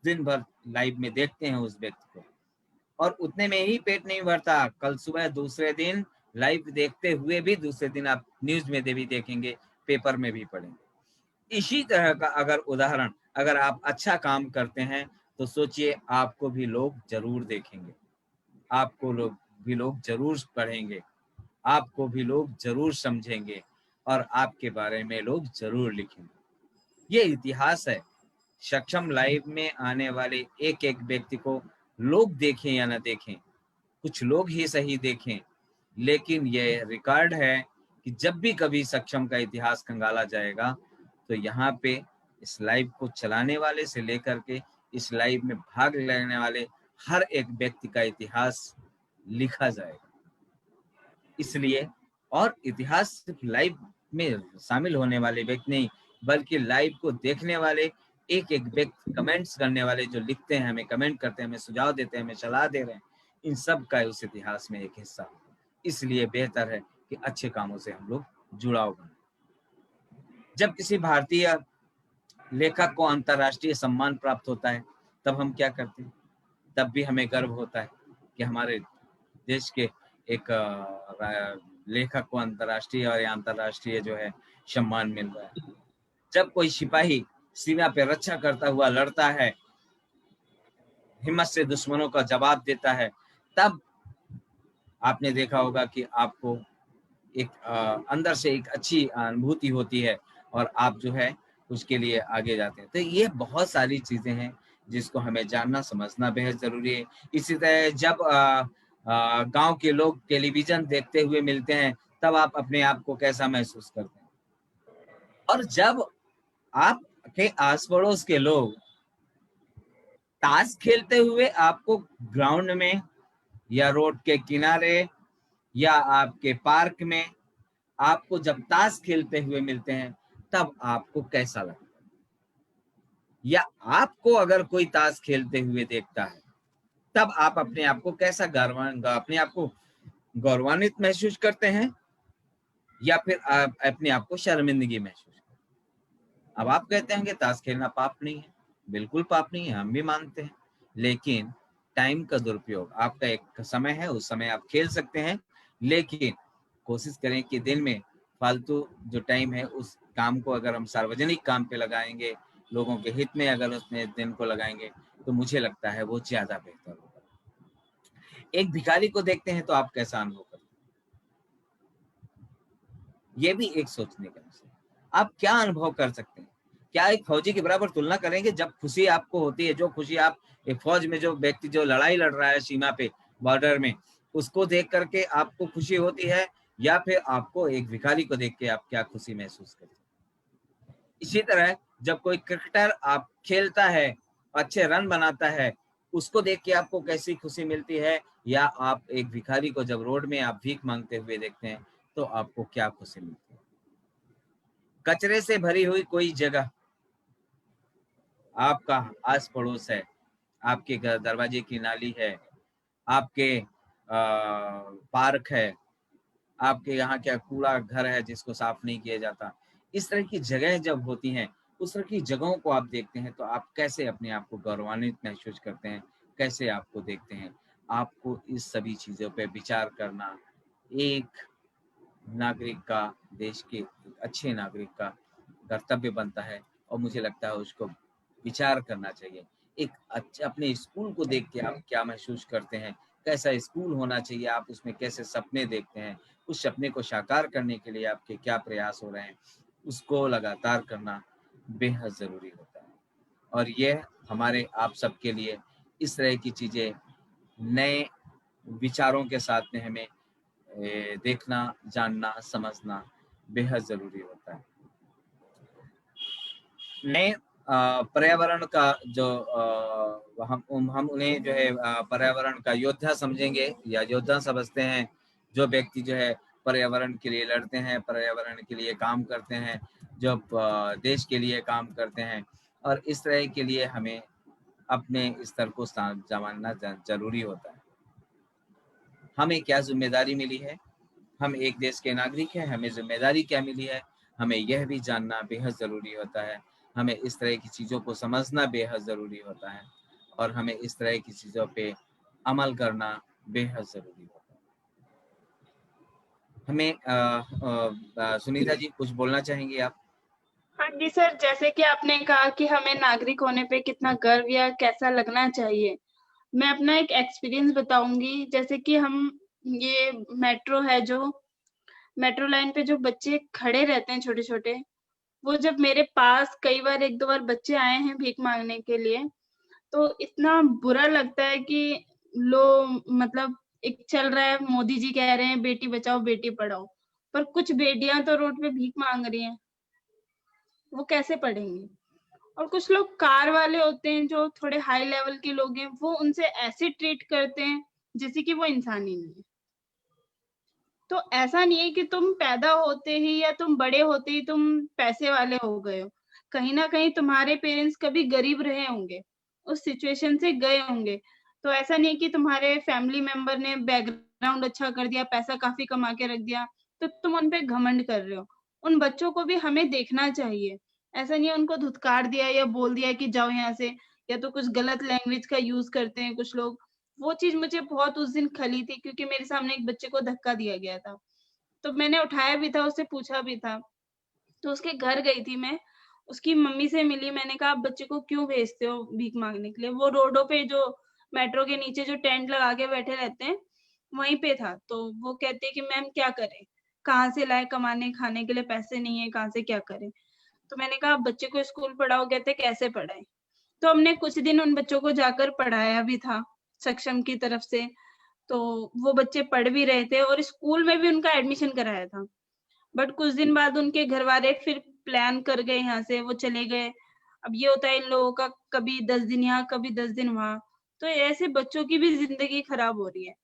S1: दिन भर लाइव में देखते हैं उस व्यक्ति को। और उतने में ही पेट नहीं भरता, कल सुबह दूसरे दिन लाइव देखते हुए भी दूसरे दिन आप न्यूज में भी देखेंगे, पेपर में भी पढ़ेंगे। इसी तरह का अगर उदाहरण, अगर आप अच्छा काम करते हैं तो सोचिए आपको भी लोग जरूर देखेंगे, आपको भी लोग जरूर पढ़ेंगे, आपको भी लोग जरूर समझेंगे और आपके बारे में लोग जरूर लिखेंगे। ये इतिहास है। सक्षम लाइव में आने वाले एक एक व्यक्ति को लोग देखें या ना देखें, कुछ लोग ही सही देखें, लेकिन ये रिकॉर्ड है कि जब भी कभी सक्षम का इतिहास खंगाला जाएगा तो यहाँ पे इस लाइव को चलाने वाले से लेकर के इस लाइव में भाग लेने वाले हर एक व्यक्ति का इतिहास लिखा जाएगा। इसलिए, और इतिहास सिर्फ लाइव में शामिल होने वाले व्यक्ति नहीं, बल्कि लाइव को देखने वाले एक एक व्यक्ति, कमेंट्स करने वाले जो लिखते हैं, हमें कमेंट करते हैं, हमें सुझाव देते हैं, हमें सलाह दे रहे हैं, इन सब का उस इतिहास में एक हिस्सा हो। इसलिए बेहतर है कि अच्छे कामों से हम लोग जुड़ाव बने। जब किसी भारतीय लेखक को अंतर्राष्ट्रीय सम्मान प्राप्त होता है तब हम क्या करते हैं? तब भी हमें गर्व होता है कि हमारे देश के एक लेखक को अंतर्राष्ट्रीय और अंतर्राष्ट्रीय जो है सम्मान मिल रहा है। जब कोई सिपाही सीमा पे रक्षा करता हुआ लड़ता है, हिम्मत से दुश्मनों का जवाब देता है, तब आपने देखा होगा कि आपको एक अंदर से एक अच्छी अनुभूति होती है और आप जो है उसके लिए आगे जाते हैं। तो ये बहुत सारी चीजें हैं जिसको हमें जानना समझना बेहद जरूरी है। इसी तरह जब गांव के लोग टेलीविजन देखते हुए मिलते हैं तब आप अपने आप को कैसा महसूस करते हैं, और जब आपके आस पड़ोस के लोग ताश खेलते हुए आपको ग्राउंड में या रोड के किनारे या आपके पार्क में आपको जब ताश खेलते हुए मिलते हैं तब आपको कैसा लगता है? या आपको अगर कोई ताश खेलते हुए देखता है तब आप अपने आप को कैसा अपने आप को गौरवान्वित महसूस करते हैं या फिर आप अपने आप को शर्मिंदगी महसूस करते हैं? अब आप कहते हैं कि ताश खेलना पाप नहीं है, बिल्कुल पाप नहीं है, हम भी मानते हैं, लेकिन टाइम का दुरुपयोग, आपका एक समय है, उस समय आप खेल सकते हैं, लेकिन कोशिश करें कि दिन में फालतू जो टाइम है उस काम को अगर हम सार्वजनिक काम पे लगाएंगे, लोगों के हित में अगर उसने दिन को लगाएंगे तो मुझे लगता है वो ज्यादा बेहतर होगा। एक भिखारी को देखते हैं तो आप कैसा अनुभव करते हैं? ये भी एक सोचने का विषय। आप क्या अनुभव कर सकते हैं? क्या एक फौजी के बराबर तुलना करेंगे? जब खुशी आपको होती है, जो खुशी आप एक फौज में जो व्यक्ति जो लड़ाई लड़ रहा है सीमा पे, बॉर्डर में, उसको देख करके आपको खुशी होती है, या फिर आपको एक भिखारी को देख के आप क्या खुशी महसूस करते हैं? इसी तरह जब कोई क्रिकेटर आप खेलता है, अच्छे रन बनाता है, उसको देख के आपको कैसी खुशी मिलती है, या आप एक भिखारी को जब रोड में आप भीख मांगते हुए देखते हैं तो आपको क्या खुशी मिलती है? कचरे से भरी हुई कोई जगह, आपका आस पड़ोस है, आपके घर दरवाजे की नाली है, आपके पार्क है, आपके यहाँ क्या कूड़ा घर है जिसको साफ नहीं किया जाता, इस तरह की जगह जब होती हैं, उस तरह की जगहों को आप देखते हैं तो आप कैसे अपने आप को गौरवान्वित महसूस करते हैं, कैसे आपको देखते हैं? आपको इस सभी चीजों पे विचार करना एक नागरिक का, देश के एक अच्छे नागरिक का कर्तव्य बनता है, और मुझे लगता है उसको विचार करना चाहिए। एक अच्छा अपने स्कूल को देख के आप क्या महसूस करते हैं, कैसा स्कूल होना चाहिए, आप उसमें कैसे सपने देखते हैं, उस सपने को साकार करने के लिए आपके क्या प्रयास हो रहे हैं, उसको लगातार करना बेहद जरूरी होता है। और ये हमारे आप सबके लिए इस तरह की चीजें नए विचारों के साथ में हमें देखना, जानना, समझना बेहद जरूरी होता है। नए पर्यावरण का जो हम उन्हें जो है पर्यावरण का योद्धा समझेंगे या योद्धा समझते हैं, जो व्यक्ति जो है पर्यावरण के लिए लड़ते हैं, पर्यावरण के लिए काम करते हैं, जो देश के लिए काम करते हैं, और इस तरह के लिए हमें अपने स्तर को जानना जरूरी होता है। हमें क्या जिम्मेदारी मिली है, हम एक देश के नागरिक हैं, हमें जिम्मेदारी क्या मिली है, हमें यह भी जानना बेहद ज़रूरी होता है। हमें इस तरह की चीज़ों को समझना बेहद ज़रूरी होता है, और हमें इस तरह की चीज़ों पे अमल करना बेहद जरूरी होता है। हमें सुनीता जी कुछ बोलना चाहेंगी आप?
S2: हाँ जी सर, जैसे कि आपने कहा कि हमें नागरिक होने पे कितना गर्व या कैसा लगना चाहिए। मैं अपना एक एक्सपीरियंस बताऊंगी। जैसे कि हम ये मेट्रो है जो मेट्रो लाइन पे जो बच्चे खड़े रहते हैं छोटे-छोटे, वो जब मेरे पास कई बार 1-2 बार बच्चे आए हैं भीख माँगने के लिए, तो इतना बुरा लगता है कि लो मतलब एक चल रहा है, मोदी जी कह रहे हैं बेटी बचाओ, बेटी पढ़ाओ, पर कुछ बेटियाँ तो रोड पे भीख माँग रही हैं, वो कैसे पढ़ेंगी? और कुछ लोग कार वाले होते हैं जो थोड़े हाई लेवल के लोग हैं, वो उनसे ऐसे ट्रीट करते हैं जैसे कि वो इंसान ही नहीं है। तो ऐसा नहीं है कि तुम पैदा होते ही या तुम बड़े होते ही तुम पैसे वाले हो गए हो। कहीं न कहीं तुम्हारे पेरेंट्स कभी गरीब रहे होंगे, उस सिचुएशन से गए होंगे। तो ऐसा नहीं है कि तुम्हारे फैमिली मेंबर ने बैकग्राउंड अच्छा कर दिया, पैसा काफ़ी कमा के रख दिया, तो तुम उन पे घमंड कर रहे हो। उन बच्चों को भी हमें देखना चाहिए। ऐसा नहीं है उनको धुतकार दिया या बोल दिया कि जाओ यहाँ से, या तो कुछ गलत लैंग्वेज का यूज़ करते हैं कुछ लोग। वो चीज़ मुझे बहुत उस दिन खली थी क्योंकि मेरे सामने एक बच्चे को धक्का दिया गया था। तो मैंने उठाया भी था, उससे पूछा भी था। तो उसके घर गई थी मैं, उसकी मम्मी से मिली, मैंने कहा आप बच्चे को क्यों भेजते हो भीख माँगने के लिए? वो रोडों पे जो मेट्रो के नीचे जो टेंट लगा के बैठे रहते हैं, वहीं पे था। तो वो कहते हैं कि मैम क्या करें? कहाँ से लाएँ कमाने खाने के लिए पैसे नहीं है, कहाँ से क्या करें? तो मैंने कहा आप बच्चे को स्कूल पढ़ाओ, कहते कैसे पढ़ाएँ? तो हमने कुछ दिन उन बच्चों को जाकर पढ़ाया भी था, सक्षम की तरफ से। तो वो बच्चे पढ़ भी रहे थे और स्कूल में भी उनका एडमिशन कराया था। बट कुछ दिन बाद उनके घरवाले फिर प्लान कर गए यहाँ से, वो चले गए। अब ये होता है इन लोगों का कभी 10 दिन यहाँ, कभी 10 दिन वहाँ। तो ऐसे बच्चों की भी ज़िंदगी खराब हो रही है।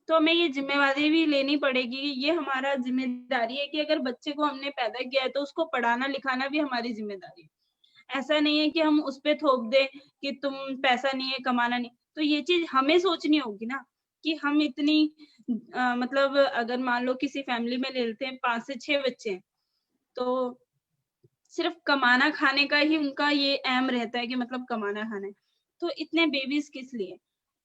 S2: तो हमें ये ज़िम्मेवारी भी लेनी पड़ेगी, ये हमारा ज़िम्मेदारी है कि अगर बच्चे को हमने पैदा किया है तो उसको पढ़ाना-लिखाना भी हमारी ज़िम्मेदारी है। ऐसा नहीं है कि हम उस पे थोप दें कि तुम पैसा नहीं है, कमाना नहीं। तो ये चीज़ हमें सोचनी होगी ना कि हम इतनी मतलब अगर मान लो किसी फैमिली में ले लेते हैं 5 से 6 बच्चे हैं, तो सिर्फ़ कमाना खाने का ही उनका ये ऐम रहता है कि मतलब कमाना खाना है। तो इतने बेबीज़ किस लिए?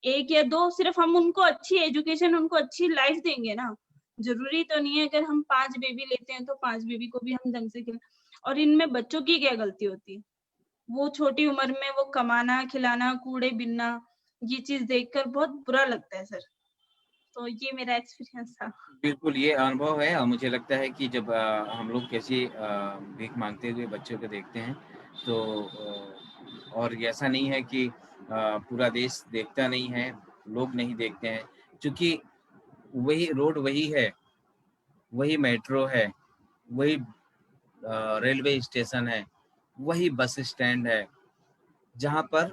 S2: 1 या 2 सिर्फ़ हम उनको अच्छी एजुकेशन, उनको अच्छी लाइफ़ देंगे ना। ज़रूरी तो नहीं है अगर हम 5 बेबी लेते हैं तो 5 बेबी को भी हम ढंग से और इनमें बच्चों की क्या गलती होती है? वो छोटी उम्र में वो कमाना, खिलाना, कूड़े-बिनना, ये चीज़ देखकर बहुत बुरा लगता है सर। तो ये मेरा एक्सपीरियंस था।
S1: बिल्कुल, ये अनुभव है और मुझे लगता है कि जब हम लोग किसी भीख माँगते हुए बच्चों को देखते हैं, तो और ये ऐसा नहीं है कि पूरा देश देखता नहीं है, लोग नहीं देखते हैं, चूँकि वही रोड वही है, वही मेट्रो है, वही रेलवे स्टेशन है, वही बस स्टैंड है, जहाँ पर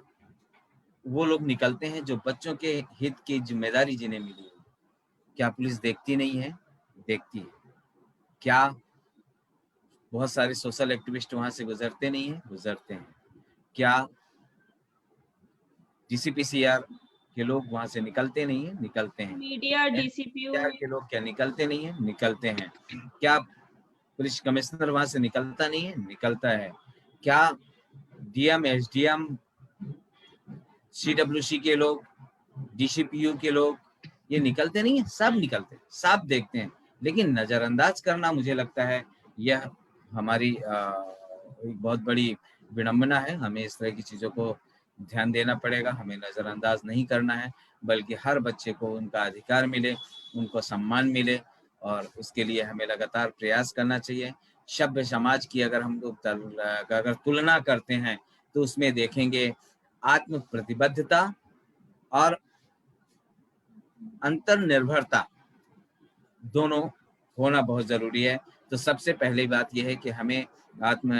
S1: वो लोग निकलते हैं जो बच्चों के हित की ज़िम्मेदारी जिन्हें मिली है। क्या पुलिस देखती नहीं है? देखती है। क्या बहुत सारे सोशल एक्टिविस्ट वहाँ से गुज़रते नहीं हैं? गुज़रते हैं। क्या जीसीपीसीआर के लोग वहाँ से निकलते नहीं हैं? निकलते हैं।
S2: मीडिया, डीसीपीओ
S1: एनसीआर के लोग क्या निकलते नहीं हैं? निकलते हैं। क्या पुलिस कमिश्नर वहाँ से निकलता नहीं है? निकलता है। क्या डीएम, एसडीएम, सीडब्ल्यूसी के लोग, डीसीपीयू के लोग ये निकलते नहीं हैं? सब निकलते हैं, सब देखते हैं। लेकिन नज़रअंदाज करना मुझे लगता है यह हमारी एक बहुत बड़ी विडंबना है। हमें इस तरह की चीज़ों को ध्यान देना पड़ेगा, हमें नज़रअंदाज नहीं करना है, बल्कि हर बच्चे को उनका अधिकार मिले, उनको सम्मान मिले और उसके लिए हमें लगातार प्रयास करना चाहिए। सभ्य समाज की अगर हम लोग अगर तुलना करते हैं, तो उसमें देखेंगे आत्म प्रतिबद्धता और अंतर्निर्भरता दोनों होना बहुत ज़रूरी है। तो सबसे पहली बात ये है कि हमें आत्म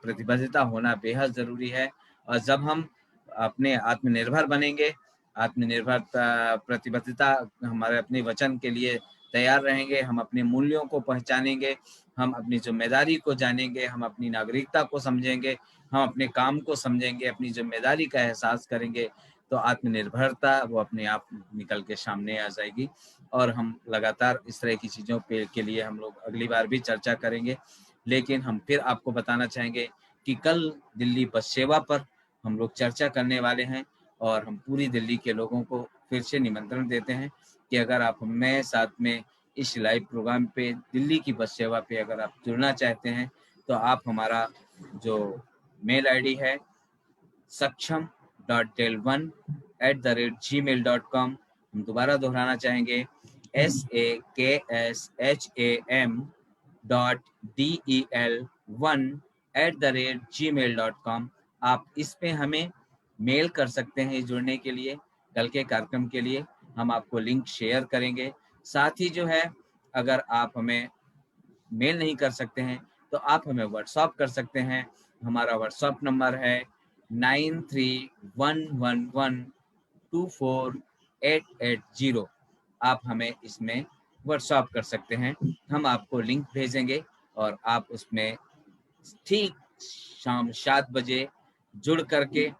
S1: प्रतिबद्धता होना बेहद ज़रूरी है और जब हम अपने आत्मनिर्भर बनेंगे, आत्मनिर्भरता प्रतिबद्धता हमारे अपने वचन के लिए तैयार रहेंगे, हम अपने मूल्यों को पहचानेंगे, हम अपनी ज़िम्मेदारी को जानेंगे, हम अपनी नागरिकता को समझेंगे, हम अपने काम को समझेंगे, अपनी ज़िम्मेदारी का एहसास करेंगे, तो आत्मनिर्भरता वो अपने आप निकल के सामने आ जाएगी और हम लगातार इस तरह की चीज़ों पे के लिए हम लोग अगली बार भी चर्चा करेंगे। लेकिन हम फिर आपको बताना चाहेंगे कि कल दिल्ली बस सेवा पर हम लोग चर्चा करने वाले हैं और हम पूरी दिल्ली के लोगों को फिर से निमंत्रण देते हैं कि अगर आप हमें साथ में इस लाइव प्रोग्राम पे दिल्ली की बस सेवा पे अगर आप जुड़ना चाहते हैं तो आप हमारा जो मेल आईडी है saksham.del1@gmail.com, हम दोबारा दोहराना चाहेंगे saksham.del1@gmail.com। आप इस पे हमें मेल कर सकते हैं जुड़ने के लिए, कल के कार्यक्रम के लिए हम आपको लिंक शेयर करेंगे। साथ ही जो है अगर आप हमें मेल नहीं कर सकते हैं तो आप हमें व्हाट्सएप कर सकते हैं। हमारा व्हाट्सएप नंबर है 9311248880। आप हमें इसमें व्हाट्सएप कर सकते हैं, हम आपको लिंक भेजेंगे और आप उसमें ठीक शाम 7 बजे जुड़ करके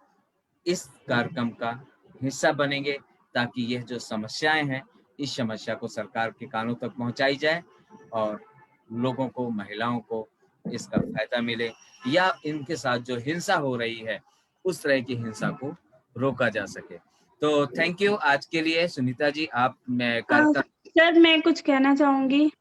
S1: इस कार्यक्रम का हिस्सा बनेंगे ताकि यह जो समस्याएं हैं इस समस्या को सरकार के कानों तक पहुंचाई जाए और लोगों को, महिलाओं को इसका फायदा मिले या इनके साथ जो हिंसा हो रही है उस तरह की हिंसा को रोका जा सके। तो थैंक यू आज के लिए। सुनीता जी, आप मैं कार्यक्रम
S2: सर मैं कुछ कहना चाहूंगी।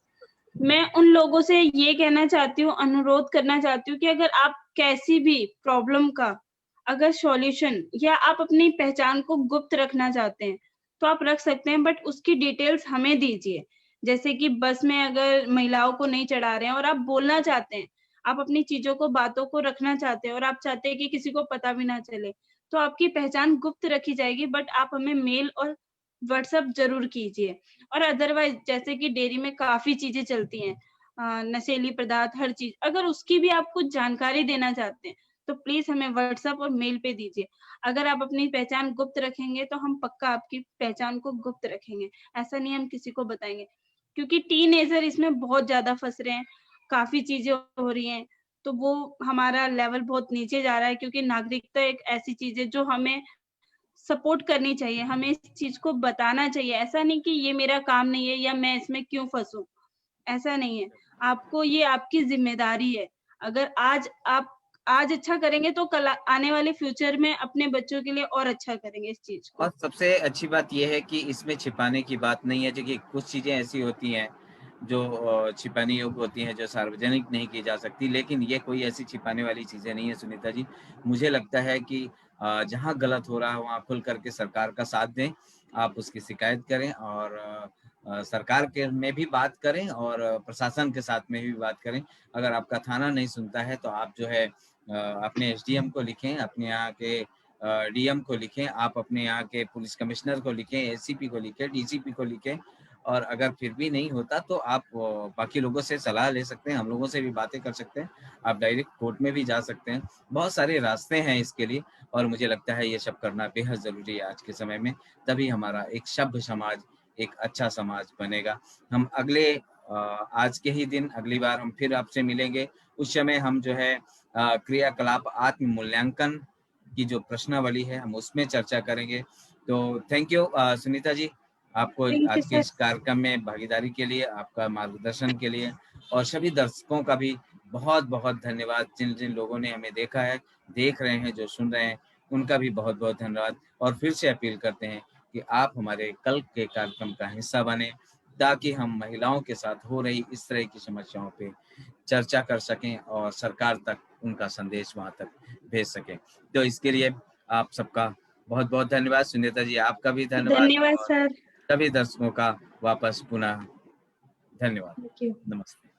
S2: मैं उन लोगों से ये कहना चाहती हूँ, अनुरोध करना चाहती हूँ कि अगर आप कैसी भी प्रॉब्लम का अगर सॉल्यूशन या आप अपनी पहचान को गुप्त रखना चाहते हैं तो आप रख सकते हैं, बट उसकी डिटेल्स हमें दीजिए। जैसे कि बस में अगर महिलाओं को नहीं चढ़ा रहे हैं और आप बोलना चाहते हैं, आप अपनी चीजों को, बातों को रखना चाहते हैं और आप चाहते हैं कि किसी को पता भी ना चले, तो आपकी पहचान गुप्त रखी जाएगी, बट आप हमें मेल और व्हाट्सएप जरूर कीजिए। और अदरवाइज जैसे कि डेयरी में काफी चीजें चलती हैं, नशीली पदार्थ, हर चीज, अगर उसकी भी आप कुछ जानकारी देना चाहते हैं तो प्लीज हमें व्हाट्सएप और मेल पे दीजिए। अगर आप अपनी पहचान गुप्त रखेंगे तो हम पक्का आपकी पहचान को गुप्त रखेंगे, ऐसा नहीं हम किसी को बताएंगे, क्योंकि टीनेजर इसमें बहुत ज्यादा फंस रहे हैं, काफी चीजें हो रही हैं, तो वो हमारा लेवल बहुत नीचे जा रहा है, क्योंकि नागरिकता एक ऐसी चीज है जो हमें सपोर्ट करनी चाहिए, हमें इस चीज को बताना चाहिए। ऐसा नहीं कि ये मेरा काम नहीं है या मैं इसमें क्यों फंसूं, ऐसा नहीं है। आपको, ये आपकी जिम्मेदारी है। अगर आप आज अच्छा करेंगे तो कल आने वाले फ्यूचर में अपने बच्चों के लिए और अच्छा करेंगे इस चीज को।
S1: और सबसे अच्छी बात यह है कि इसमें छिपाने की बात नहीं है, जो कि कुछ चीजें ऐसी होती हैं जो छिपाने योग्य होती हैं, जो सार्वजनिक नहीं की जा सकती, लेकिन ये कोई ऐसी छिपाने वाली चीजें नहीं है सुनीता जी। मुझे लगता है कि जहाँ गलत हो रहा है वहाँ खुल करके सरकार का साथ दें, आप उसकी शिकायत करें और सरकार के में भी बात करें और प्रशासन के साथ में भी बात करें। अगर आपका थाना नहीं सुनता है तो आप जो है अपने एसडीएम को लिखें, अपने यहाँ के डीएम को लिखें, आप अपने यहाँ के पुलिस कमिश्नर को लिखें, एसीपी को लिखें, डीजीपी को लिखें, और अगर फिर भी नहीं होता तो आप बाकी लोगों से सलाह ले सकते हैं, हम लोगों से भी बातें कर सकते हैं, आप डायरेक्ट कोर्ट में भी जा सकते हैं। बहुत सारे रास्ते हैं इसके लिए और मुझे लगता है ये सब करना बेहद ज़रूरी है आज के समय में, तभी हमारा एक सभ्य समाज, एक अच्छा समाज बनेगा। हम अगले आज के ही दिन अगली बार हम फिर आपसे मिलेंगे, उस समय हम जो है क्रियाकलाप आत्म मूल्यांकन की जो प्रश्नावली है हम उसमें चर्चा करेंगे। तो थैंक यू सुनीता जी, आपको
S2: थैंक यू
S1: आज के
S2: सर।
S1: इस कार्यक्रम में भागीदारी के लिए, आपका मार्गदर्शन के लिए, और सभी दर्शकों का भी बहुत बहुत धन्यवाद। जिन जिन लोगों ने हमें देखा है, देख रहे हैं, जो सुन रहे हैं, उनका भी बहुत बहुत धन्यवाद। और फिर से अपील करते हैं कि आप हमारे कल के कार्यक्रम का हिस्सा बने ताकि हम महिलाओं के साथ हो रही इस तरह की समस्याओं पे चर्चा कर सकें और सरकार तक उनका संदेश वहां तक भेज सकें। तो इसके लिए आप सबका बहुत बहुत धन्यवाद। सुनीता जी, आपका भी धन्यवाद
S2: धन्यवाद
S1: और
S2: सर।
S1: सभी दर्शकों का वापस पुनः धन्यवाद।
S2: Thank you.
S1: नमस्ते।